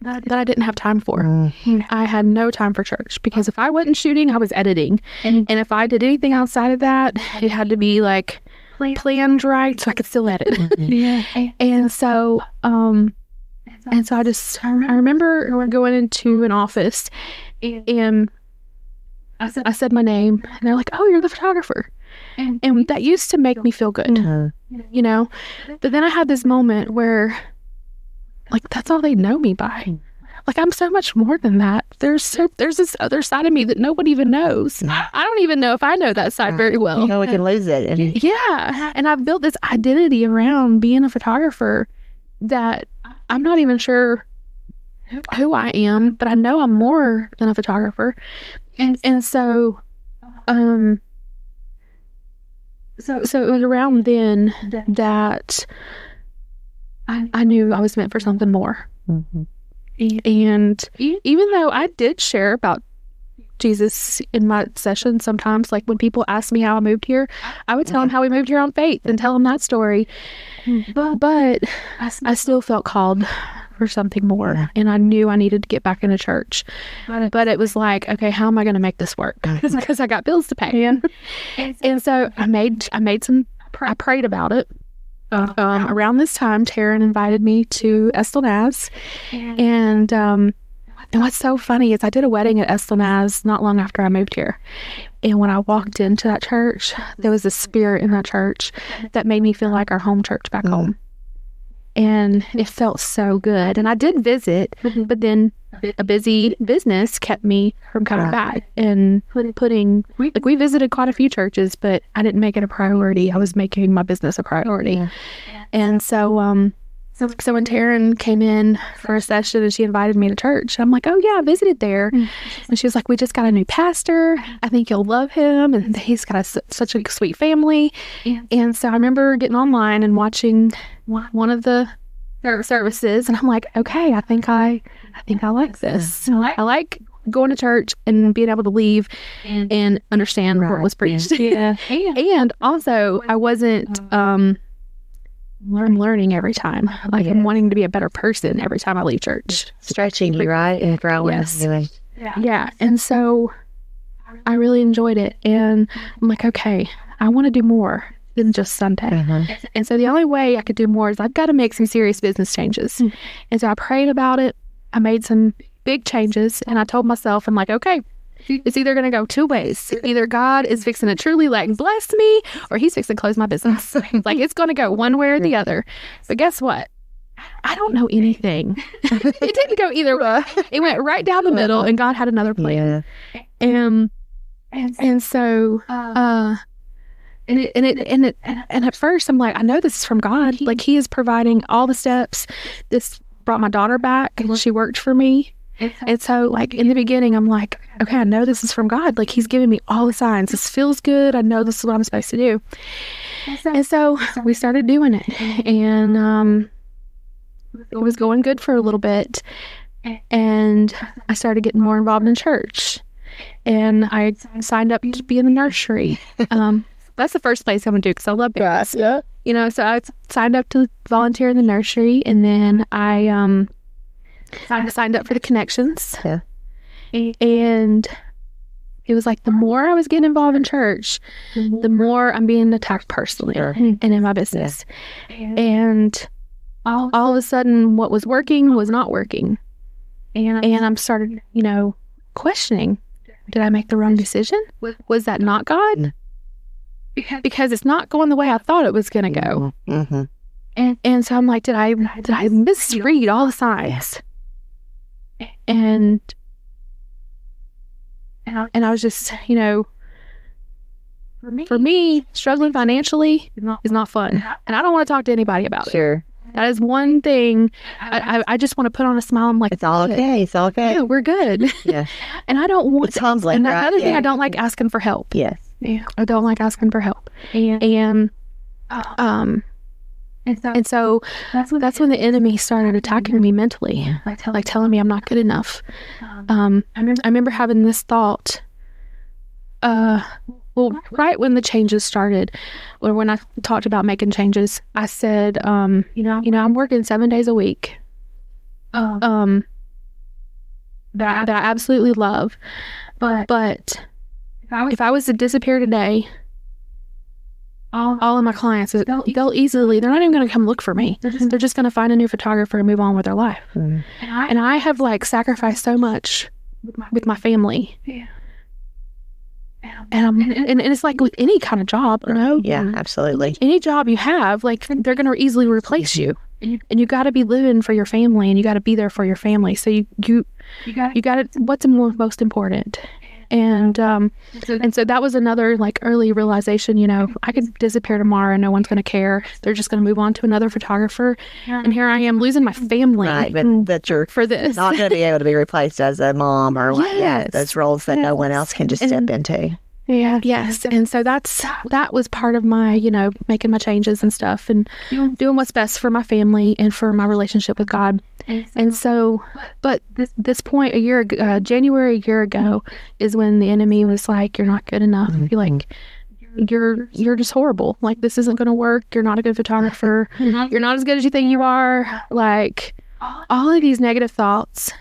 that I didn't have time for. I had no time for church because if I wasn't shooting, I was editing. And if I did anything outside of that, it had to be like planned right so I could still edit. And so I remember going into an office and I said my name and they're like, "Oh, you're the photographer." And that used to make me feel good, but then I had this moment where like that's all they know me by. Like I'm so much more than that. There's this other side of me that nobody even knows. I don't even know if I know that side very well. We can lose it. Yeah. And I've built this identity around being a photographer that I'm not even sure who I am, but I know I'm more than a photographer. And so it was around then that I knew I was meant for something more. And even though I did share about Jesus in my sessions sometimes, like when people ask me how I moved here, I would tell them how we moved here on faith and tell them that story. But I still felt called for something more. And I knew I needed to get back into church. But it was like, okay, how am I going to make this work? Because I got bills to pay. And so I prayed about it. Around this time, Taryn invited me to Estelnaz, and what's so funny is I did a wedding at Estelnaz not long after I moved here, and when I walked into that church, there was a spirit in that church that made me feel like our home church back home, and it felt so good. And I did visit, but then a busy business kept me from coming back and we visited quite a few churches, but I didn't make it a priority. I was making my business a priority. And so when Taryn came in for a session and she invited me to church, I'm like, "Oh yeah, I visited there." And she was like, "We just got a new pastor. I think you'll love him. And he's got such a sweet family." And so I remember getting online and watching one of the services, and I'm like, "Okay, I think I like this. I like going to church and being able to leave and understand what was preached." And also I wasn't I'm learning every time. Like I'm wanting to be a better person every time I leave church. Stretching you, right? And growing. Yes. Yeah. And so I really enjoyed it. And I'm like, okay, I want to do more than just Sunday. And so the only way I could do more is I've got to make some serious business changes. And so I prayed about it. I made some big changes, and I told myself, I'm like, okay, it's either going to go two ways. Either God is fixing to truly like bless me, or he's fixing to close my business. Like it's going to go one way or the other. But guess what? I don't know anything. It didn't go either way. It went right down the middle, and God had another plan. And so and at first I'm like, I know this is from God. Like he is providing all the steps. This brought my daughter back. She worked for me. And so like in the beginning, I'm like, okay, I know this is from God. Like he's giving me all the signs. This feels good. I know this is what I'm supposed to do. And so we started doing it, and it was going good for a little bit. And I started getting more involved in church, and I signed up to be in the nursery. That's the first place I'm going to do because I love babies. Yeah. So I signed up to volunteer in the nursery, and then I signed up for the connections. Yeah. And it was like the more I was getting involved in church, the more I'm being attacked personally and in my business. Yeah. And all of a sudden, what was working was not working. And I'm started, questioning, did I make the wrong decision? Was that not God? Because it's not going the way I thought it was going to go. And so I'm like, did I misread all the signs? And I was just, for me, struggling financially is not fun. And I don't want to talk to anybody about it. Sure. That is one thing I just want to put on a smile. I'm like, It's all okay. It's all okay. yeah, we're good. Yeah. And I don't want It's humbling, and right? another thing, Yeah. I don't like asking for help. Yes. Yeah, I don't like asking for help. And so that's when the enemy started attacking me mentally, like telling me I'm not good enough. I remember having this thought, well, right when the changes started, or when I talked about making changes, I said, I'm working 7 days a week, that I absolutely love, but if I was to disappear today, all of my clients, they're not even going to come look for me. They're just going to find a new photographer and move on with their life. Mm. And I have like sacrificed so much with my family. And it's like with any kind of job, Yeah, absolutely. any job you have, like they're going to easily replace you. And you got to be living for your family, and you got to be there for your family. So you got to, what's most important. And so that was another like early realization, I could disappear tomorrow and no one's going to care. They're just going to move on to another photographer. And here I am losing my family. Right, but that you're for this. not going to be able to be replaced as a mom or those roles that no one else can just step into. Yeah. Yes. And so that was part of my, making my changes and stuff and doing what's best for my family and for my relationship with God. And so, but this point January a year ago is when the enemy was like, you're not good enough. You're like, you're just horrible. Like, this isn't going to work. You're not a good photographer. You're not as good as you think you are. Like, all of these negative thoughts.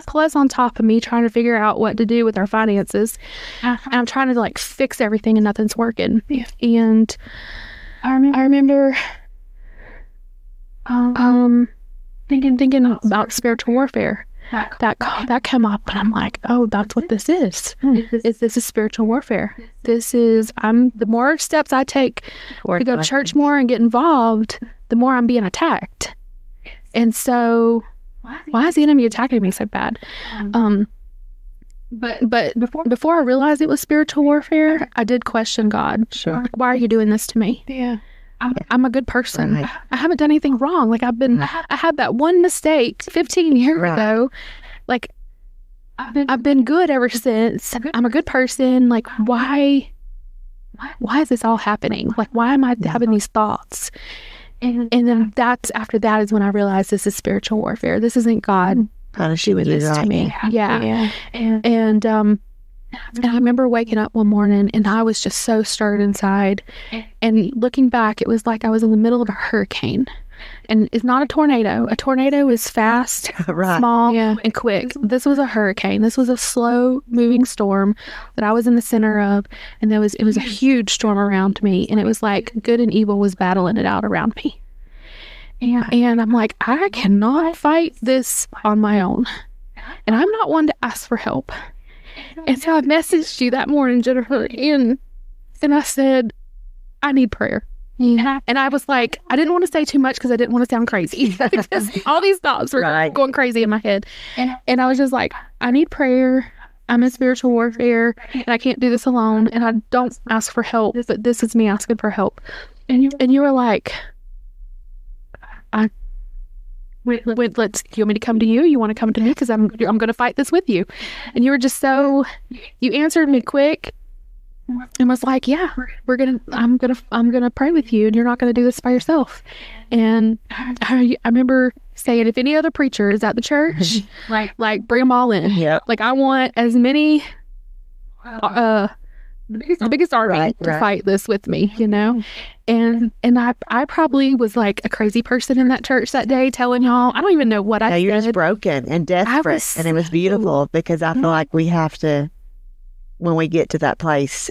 Plus on top of me trying to figure out what to do with our finances. And I'm trying to like fix everything and nothing's working. Yeah. And I remember thinking about spiritual warfare. That came up, and I'm like, oh, that's what this is. This is spiritual warfare. The more steps I take to go to church more and get involved, the more I'm being attacked. And so why is the enemy attacking me so bad? But before I realized it was spiritual warfare, I did question God. Sure. Like, why are you doing this to me? Yeah. I'm a good person. Right. I haven't done anything wrong. Like I had that one mistake 15 years ago. Like I've been good ever since. I'm a good person. Like why is this all happening? Like why am I having these thoughts? And then after that is when I realized this is spiritual warfare. This isn't God punishing to me. Yeah. And I remember waking up one morning and I was just so stirred inside. And looking back, it was like I was in the middle of a hurricane. And it's not a tornado. A tornado is fast, small, and quick. This was a hurricane. This was a slow-moving storm that I was in the center of. And it was a huge storm around me. And it was like good and evil was battling it out around me. And I'm like, I cannot fight this on my own. And I'm not one to ask for help. And so I messaged you that morning, Jennifer, and I said, I need prayer. Yeah. And I was like, I didn't want to say too much because I didn't want to sound crazy. Because all these thoughts were going crazy in my head. And I was just like, I need prayer. I'm in spiritual warfare and I can't do this alone. And I don't ask for help, but this is me asking for help. And you were like, Wait, do you want me to come to you? You want to come to me? Because I'm going to fight this with you. And you were just you answered me quick and was like, yeah, I'm going to pray with you and you're not going to do this by yourself. And I remember saying, if any other preacher is at the church, like bring them all in. Yep. Like I want as many, the biggest army to fight this with me, And I probably was like a crazy person in that church that day telling y'all, I don't even know what I said. You're just broken and desperate. And it was beautiful because I feel like we have to, when we get to that place,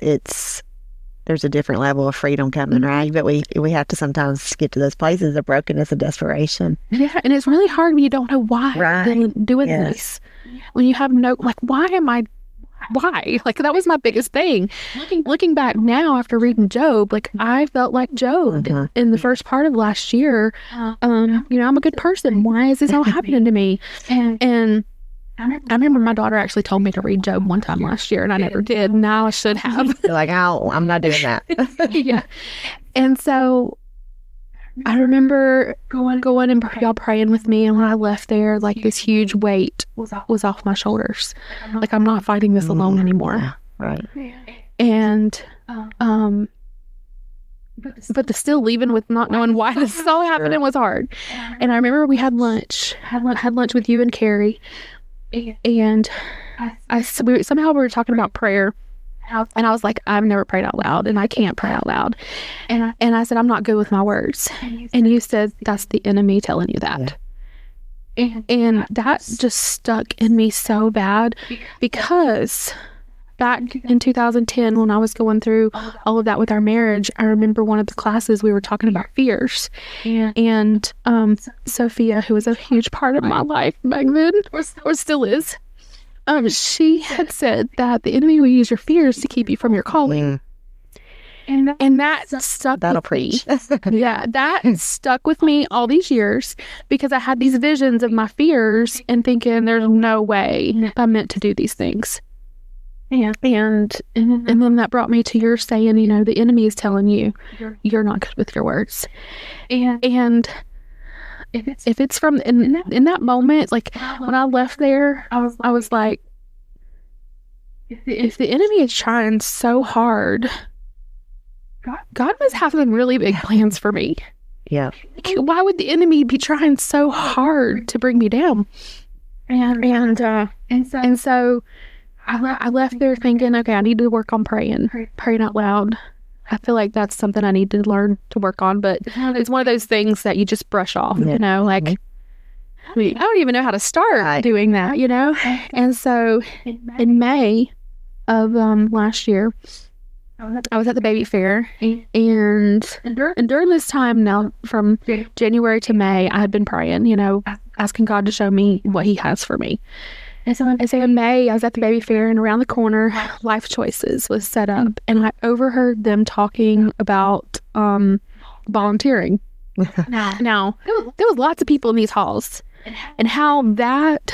there's a different level of freedom coming, right? But we have to sometimes get to those places of brokenness and desperation. Yeah, and it's really hard when you don't know why you're doing this. When you have why? Like, that was my biggest thing. Looking back now after reading Job, like, I felt like Job in the first part of last year. I'm a good person. Why is this all happening to me? And I remember my daughter actually told me to read Job one time last year, and I never did. Now I should have. You're like, I'm not doing that. Yeah. And so I remember going and y'all praying with me, and when I left there, like this huge weight was off my shoulders. Like I'm not fighting this alone anymore. Right. And but the still leaving with not knowing why this is all happening was hard. And I remember we had lunch with you and Carrie, and somehow we were talking about prayer. And I was like, I've never prayed out loud, and I can't pray out loud. And I said, I'm not good with my words. And you said, that's the enemy telling you that. And that just stuck in me so bad, because back in 2010, when I was going through all of that with our marriage, I remember one of the classes we were talking about fears. And Sophia, who was a huge part of my life back then, or still is, she had said that the enemy will use your fears to keep you from your calling. And that stuck That'll with me. preach. Yeah, that stuck with me all these years, because I had these visions of my fears and thinking there's no way I'm meant to do these things. And then that brought me to your saying, the enemy is telling you you're not good with your words. And if it's from in that moment, like when I left there, I was like, if the enemy is trying so hard, God must have some really big plans for me. Yeah. Why would the enemy be trying so hard to bring me down? And so I left there thinking, okay, I need to work on praying out loud. I feel like that's something I need to learn to work on, but it's one of those things that you just brush off, like, I don't even know how to start doing that, And so in May of last year, I was at the baby fair, and during this time now, from January to May, I had been praying, asking God to show me what He has for me. And so in May, I was at the baby fair, and around the corner, Life Choices was set up, and I overheard them talking about volunteering. Now, there was lots of people in these halls, and how that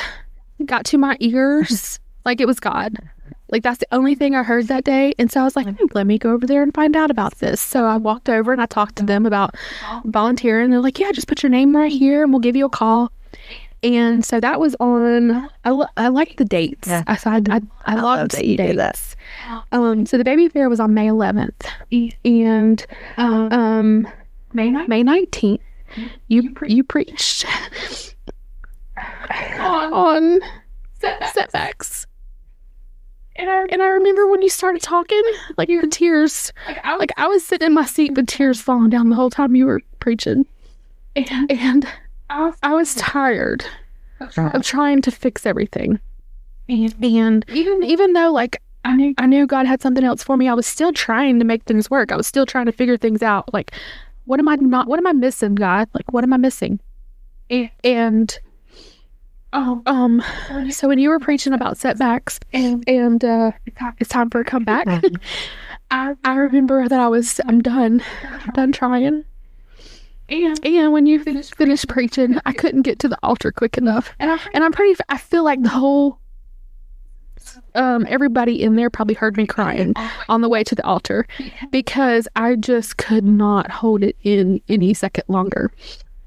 got to my ears, like it was God. Like, that's the only thing I heard that day. And so I was like, let me go over there and find out about this. So I walked over and I talked to them about volunteering. They're like, yeah, just put your name right here and we'll give you a call. And so that was on, I like the dates. Yeah. I loved the dates. So the baby fair was on May 11th. And May 19th, you preached on setbacks. And I remember when you started talking, like the tears, like I was sitting in my seat with tears falling down the whole time you were preaching. And I was tired of trying to fix everything. And even though like I knew God had something else for me, I was still trying to make things work. I was still trying to figure things out. Like, what am I missing, God? Like, what am I missing? And so when you were preaching about setbacks and it's time for a comeback, I remember that I'm done trying. And when you finished preaching, I couldn't get to the altar quick enough. And I feel like the whole everybody in there probably heard me crying on the way to the altar, because I just could not hold it in any second longer.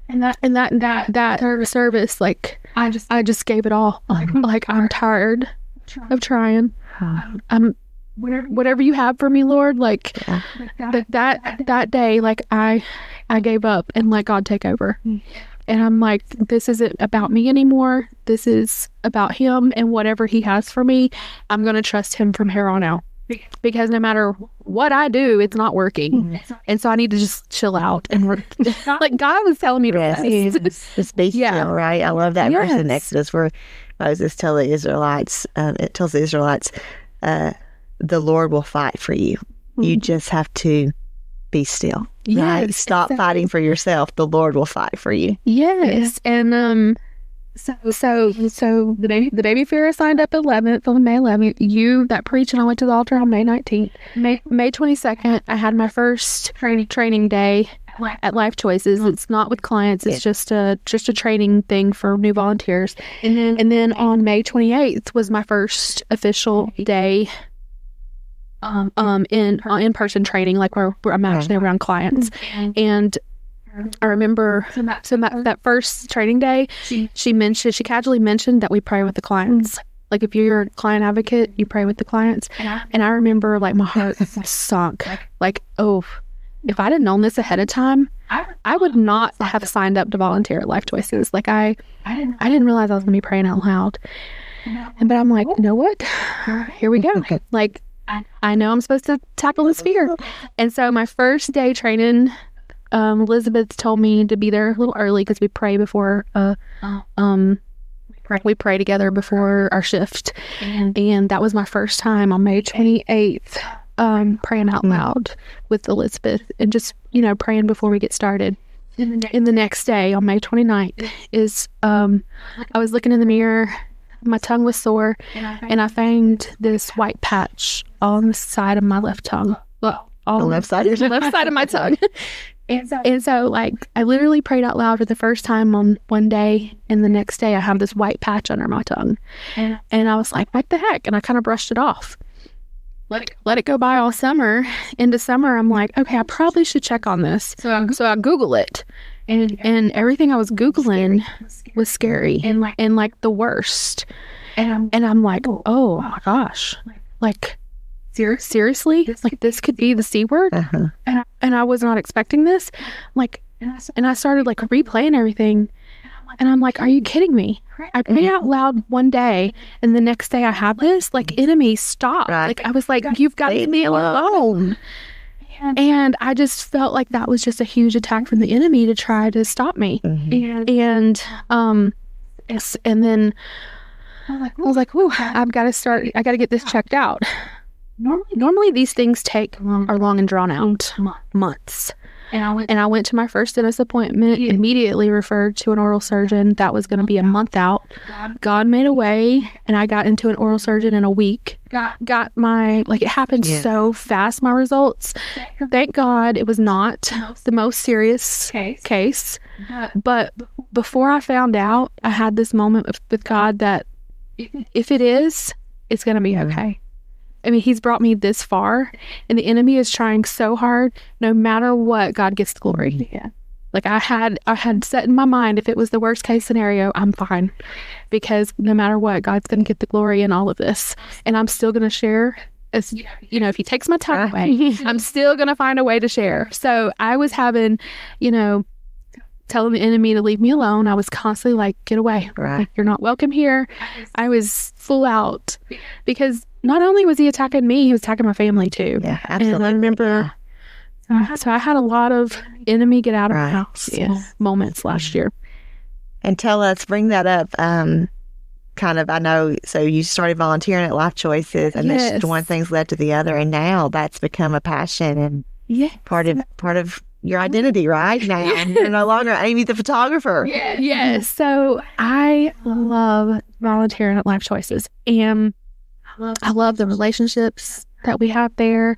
And that service, like, I just gave it all. Like, I'm tired of trying. Whatever you have for me, Lord, like, that day, like, I gave up and let God take over. And I'm like, this isn't about me anymore. This is about Him, and whatever He has for me, I'm going to trust Him from here on out. Because no matter what I do, it's not working. And so I need to just chill out. And like, God was telling me to rest. It's be still, right? I love that verse in Exodus where Moses tells the Israelites, the Lord will fight for you. You just have to be still. Right? Stop fighting for yourself. The Lord will fight for you. Yes. And so the baby fair signed up 11th on May 11th. That preached, and I went to the altar on May 19th. May 22nd, I had my first training day at Life Choices. It's not with clients. It's just a training thing for new volunteers. And then on May 28th was my first official day in person training, like where I'm actually around clients. And I remember that first training day, she casually mentioned that we pray with the clients. Like, if you're a client advocate, you pray with the clients. And I remember, like, my heart sunk. Like, oh, if I'd have known this ahead of time, I would not have signed up to volunteer at Life Choices. Like, I didn't realize I was going to be praying out loud. But I'm like, you know what? Here we go. Like, I know I'm supposed to tackle this fear. And so my first day training, Elizabeth told me to be there a little early because we pray before, we pray together before our shift. And that was my first time on May 28th, praying out loud with Elizabeth and just, praying before we get started. And the next day on May 29th is, I was looking in the mirror, my tongue was sore, and I found this white patch on the side of my left tongue. Well, the left side of my tongue. And so, like, I literally prayed out loud for the first time on one day, and the next day I have this white patch under my tongue. And I was like, what the heck? And I kind of brushed it off. Let it go by all summer. Into summer, I'm like, okay, I probably should check on this. So I Google it. And everything I was Googling was scary and like the worst. And I'm like, oh my gosh. Like, seriously? Like, this could be the C word? Uh-huh. And I was not expecting this. Like, and I started like replaying everything. And I'm like, are you kidding me? I prayed out loud one day, and the next day I have this? Like, enemy, stop. Right. Like, I was like, you've got to leave me alone. And I just felt like that was just a huge attack from the enemy to try to stop me. Mm-hmm. And then I was like, whew, I got to get this checked out. Normally these things are long and drawn out, months. And I went to my first dentist appointment, immediately referred to an oral surgeon. That was going to be a month out. God made a way, and I got into an oral surgeon in a week. Got my, like, it happened so fast, my results. Thank God it was not the most serious case. But before I found out, I had this moment with God that if it is, it's going to be okay. I mean, he's brought me this far, and the enemy is trying so hard. No matter what, God gets the glory. Yeah. Like, I had set in my mind, if it was the worst case scenario, I'm fine, because no matter what, God's going to get the glory in all of this, and I'm still going to share. As if he takes my time away, I'm still going to find a way to share. So I was having, telling the enemy to leave me alone. I was constantly like, get away. Right. Like, you're not welcome here. I was full out, because not only was he attacking me, he was attacking my family too. Yeah, absolutely. And I remember, so I had a lot of enemy get out of my house moments last year. And tell us, bring that up, I know, so you started volunteering at Life Choices, and then one thing's led to the other, and now that's become a passion and part of your identity, right? Now you're no longer Amy the photographer. Yes. So I love volunteering at Life Choices, and I love the relationships that we have there.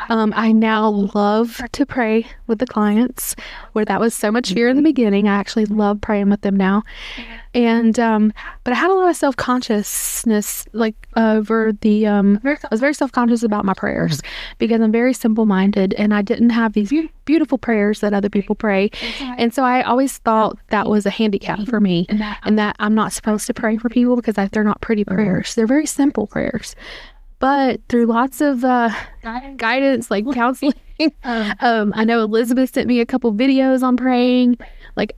I now love to pray with the clients, where that was so much fear in the beginning. I actually love praying with them now. And but I had a lot of self-consciousness, like, over the I was very self-conscious about my prayers, because I'm very simple-minded, and I didn't have these beautiful prayers that other people pray. And so I always thought that was a handicap for me, and that I'm not supposed to pray for people because they're not pretty prayers. They're very simple prayers. But through lots of guidance, like counseling, I know Elizabeth sent me a couple videos on praying. Like,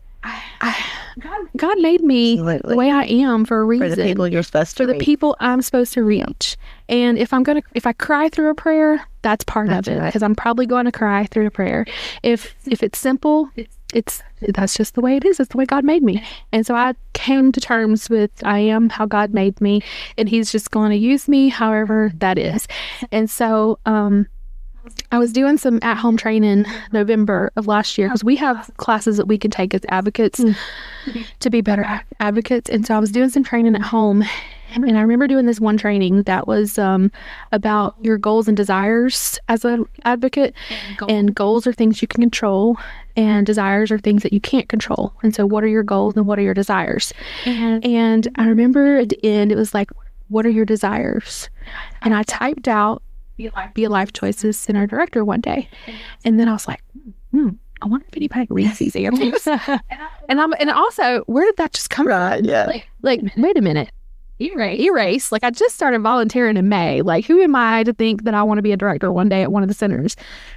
God made me the way I am for a reason. For the people you're supposed to reach. For the people I'm supposed to reach. And if I cry through a prayer, that's part of it, because I'm probably going to cry through a prayer. If it's simple, that's just the way it is. It's the way God made me. And so I came to terms with, I am how God made me, and he's just going to use me however that is. And so I was doing some at-home training November of last year, because we have classes that we can take as advocates to be better advocates. And so I was doing some training at home, and I remember doing this one training that was about your goals and desires as an advocate. And goals are things you can control, and desires are things that you can't control. And so what are your goals and what are your desires? And I remember at the end, it was like, what are your desires? And I typed out, be a Life Choices Center Director one day. And then I was like, I wonder if anybody reads these answers. and also, where did that just come from? Yeah. Like, wait a minute. Erase. Like, I just started volunteering in May. Like, who am I to think that I want to be a director one day at one of the centers?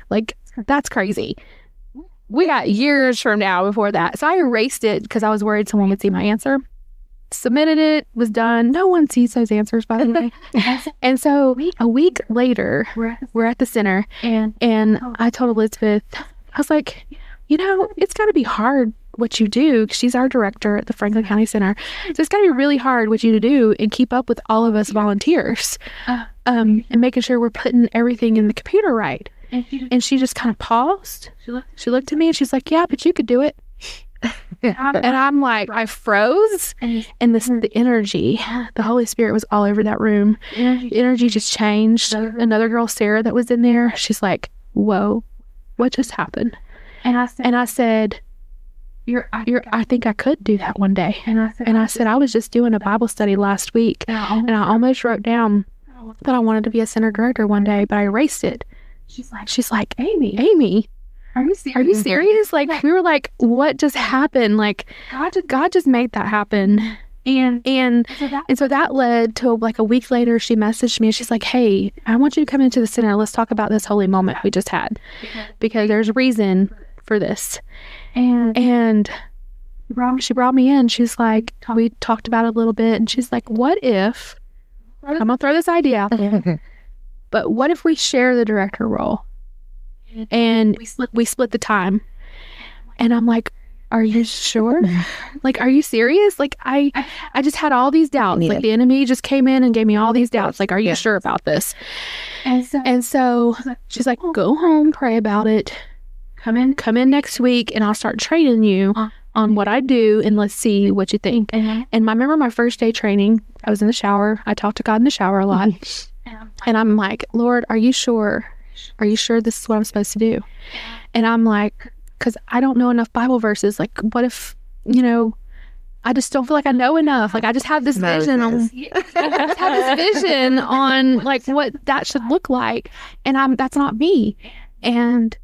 Like, that's crazy. We got years from now before that. So I erased it because I was worried someone would see my answer. Submitted it, was done. No one sees those answers, by the way. And so a week later, we're at the center, and I told Elizabeth, I was like, it's got to be hard what you do. She's our director at the Franklin County Center. So it's got to be really hard what you to do and keep up with all of us volunteers and making sure we're putting everything in the computer right. And she just kind of paused. She looked at me and she's like, yeah, but you could do it. And I'm like, I froze. And the energy, the Holy Spirit was all over that room. The energy just changed. Another girl, Sarah, that was in there, she's like, whoa, what just happened? And I said, I think I could do that one day. And I said, I was just doing a Bible study last week, and I almost wrote down that I wanted to be a center director one day, but I erased it. She's like, Amy, are you serious? Like, we were like, what just happened? Like, God just made that happen. And so that led to, like, a week later, she messaged me and she's like, hey, I want you to come into the center. Let's talk about this holy moment we just had, because there's a reason for this. And she brought me in. She's like, we talked about it a little bit, and she's like, what if, I'm gonna throw this idea out there, but what if we share the director role and we split the time? And I'm like, are you sure? Like, are you serious? Like, I just had all these doubts. Like, the enemy just came in and gave me all these doubts. Like, are you sure about this? And so she's like, go home, pray about it. Come in next week, and I'll start training you on what I do, and let's see what you think. And I remember my first day training, I was in the shower. I talked to God in the shower a lot. And I'm like, Lord, are you sure? Are you sure this is what I'm supposed to do? And I'm like, because I don't know enough Bible verses. Like, what if, I just don't feel like I know enough. Like, I just have this vision on like what that should look like, and that's not me. And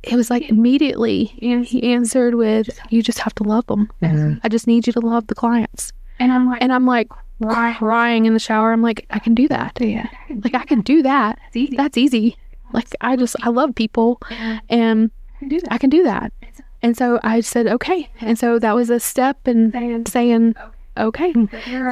it was like immediately he answered with, you just have to love them. I just need you to love the clients. And I'm like crying in the shower. I'm like, I can do that. Like, I can do that. That's easy. Like, I love people, and I can do that. And so I said, okay. And so that was a step in saying, okay.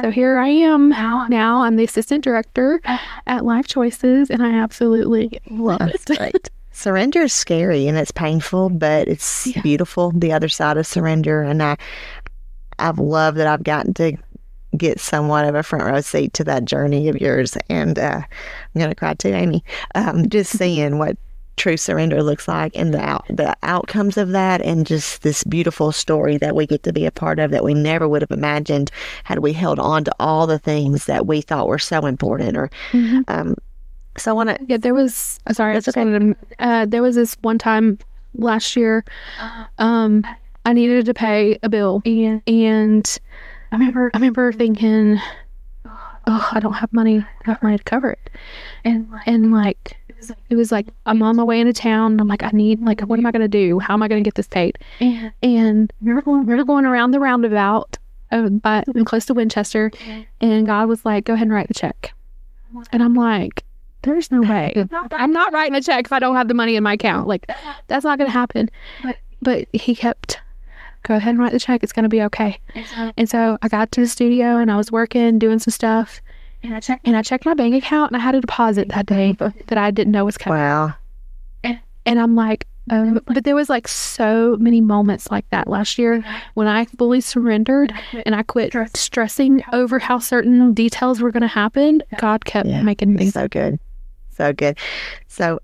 So here I am now. I'm the assistant director at Life Choices, and I absolutely love it. Right. Surrender is scary and it's painful, but it's beautiful, the other side of surrender. And I've loved that I've gotten to get somewhat of a front row seat to that journey of yours. And I'm going to cry too, Amy. Just seeing what true surrender looks like, and the outcomes of that, and just this beautiful story that we get to be a part of that we never would have imagined had we held on to all the things that we thought were so important. Or so I want to... Yeah, there was... Sorry, I just wanted to... there was this one time last year, I needed to pay a bill, and I remember thinking, oh, I don't have money to cover it. And like, it was like, I'm on my way into town, and I'm like, what am I going to do? How am I going to get this paid? And we were going around the roundabout close to Winchester, and God was like, go ahead and write the check. And I'm like, there's no way. I'm not writing a check if I don't have the money in my account. Like, that's not going to happen. But he kept, go ahead and write the check. It's going to be okay. And so I got to the studio, and I was working, doing some stuff. And I checked my bank account, and I had a deposit that day that I didn't know was coming. Wow. And I'm like, but there was like so many moments like that last year when I fully surrendered and I quit stressing over how certain details were going to happen. God kept making things so good. So good. So,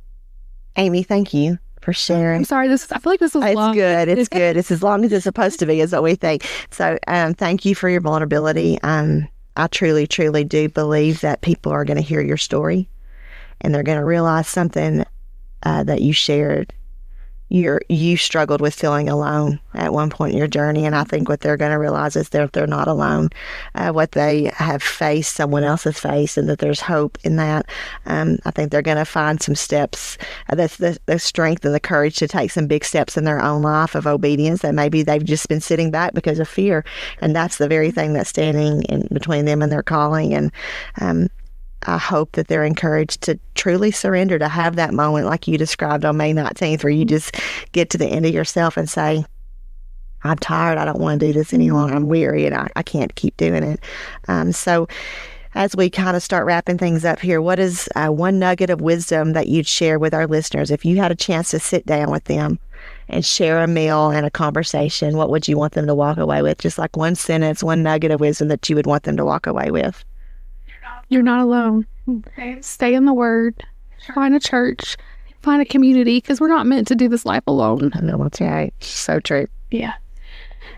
Amy, thank you for sharing. I'm sorry, I feel like this was long. It's good. It's as long as it's supposed to be, is what we think. So, thank you for your vulnerability. I truly, truly do believe that people are going to hear your story, and they're going to realize something that you shared you struggled with feeling alone at one point in your journey. And I think what they're going to realize is that they're not alone. What they have faced, someone else has faced, and that there's hope in that. I think they're going to find some steps, the strength and the courage to take some big steps in their own life of obedience that maybe they've just been sitting back because of fear. And that's the very thing that's standing in between them and their calling. And I hope that they're encouraged to truly surrender, to have that moment like you described on May 19th, where you just get to the end of yourself and say, I'm tired. I don't want to do this any longer. I'm weary and I can't keep doing it. So as we kind of start wrapping things up here, what is one nugget of wisdom that you'd share with our listeners? If you had a chance to sit down with them and share a meal and a conversation, what would you want them to walk away with? Just like one sentence, one nugget of wisdom that you would want them to walk away with. You're not alone. Stay in the Word. Find a church. Find a community, because we're not meant to do this life alone. I know, that's right. So true. Yeah.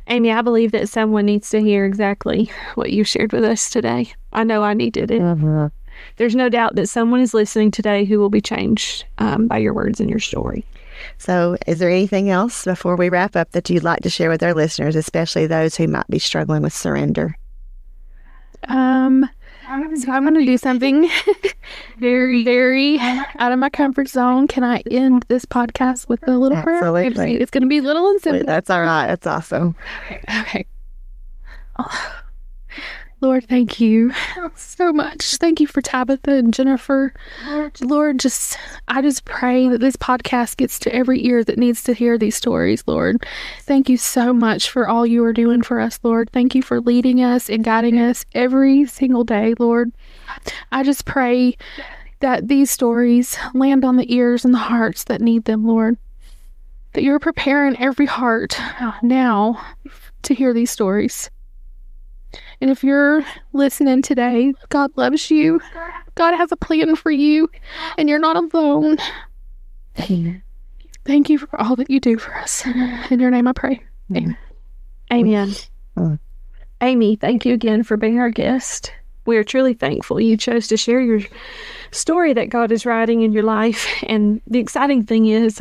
Amy, I believe that someone needs to hear exactly what you shared with us today. I know I needed it. Mm-hmm. There's no doubt that someone is listening today who will be changed by your words and your story. So is there anything else before we wrap up that you'd like to share with our listeners, especially those who might be struggling with surrender? So I'm going to do something very, very out of my comfort zone. Can I end this podcast with a little prayer? Absolutely. It's going to be little and simple. That's all right. That's awesome. Okay. Oh, Lord, thank you so much. Thank you for Tabitha and Jennifer. Lord, I just pray that this podcast gets to every ear that needs to hear these stories, Lord. Thank you so much for all you are doing for us, Lord. Thank you for leading us and guiding us every single day, Lord. I just pray that these stories land on the ears and the hearts that need them, Lord. That you're preparing every heart now to hear these stories. And if you're listening today, God loves you. God has a plan for you, and you're not alone. Thank you for all that you do for us. In your name I pray. Amen. Amen. Amy, thank you again for being our guest. We are truly thankful you chose to share your story that God is writing in your life. And the exciting thing is,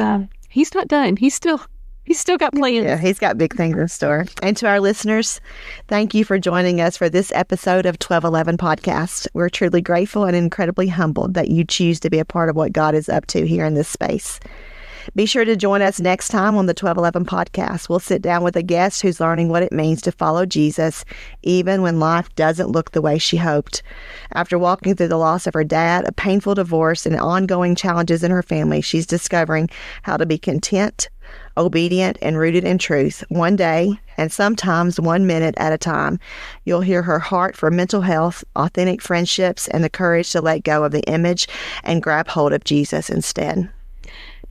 He's not done. He's still got plans. Yeah, He's got big things in store. And to our listeners, thank you for joining us for this episode of 1211 Podcast. We're truly grateful and incredibly humbled that you choose to be a part of what God is up to here in this space. Be sure to join us next time on the 1211 Podcast. We'll sit down with a guest who's learning what it means to follow Jesus, even when life doesn't look the way she hoped. After walking through the loss of her dad, a painful divorce, and ongoing challenges in her family, she's discovering how to be content, obedient, and rooted in truth, one day, and sometimes 1 minute at a time. You'll hear her heart for mental health, authentic friendships, and the courage to let go of the image and grab hold of Jesus instead.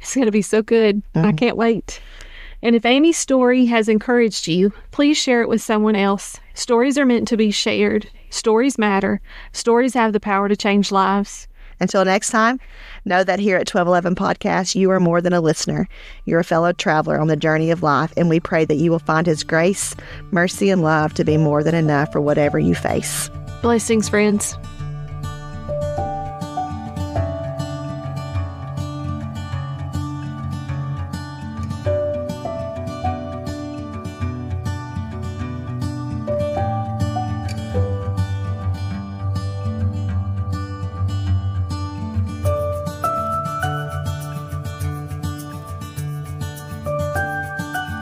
It's going to be so good. I can't wait. And if Amy's story has encouraged you, please share it with someone else. Stories are meant to be shared. Stories matter. Stories have the power to change lives. Until next time, know that here at 1211 Podcast, you are more than a listener. You're a fellow traveler on the journey of life, and we pray that you will find His grace, mercy, and love to be more than enough for whatever you face. Blessings, friends.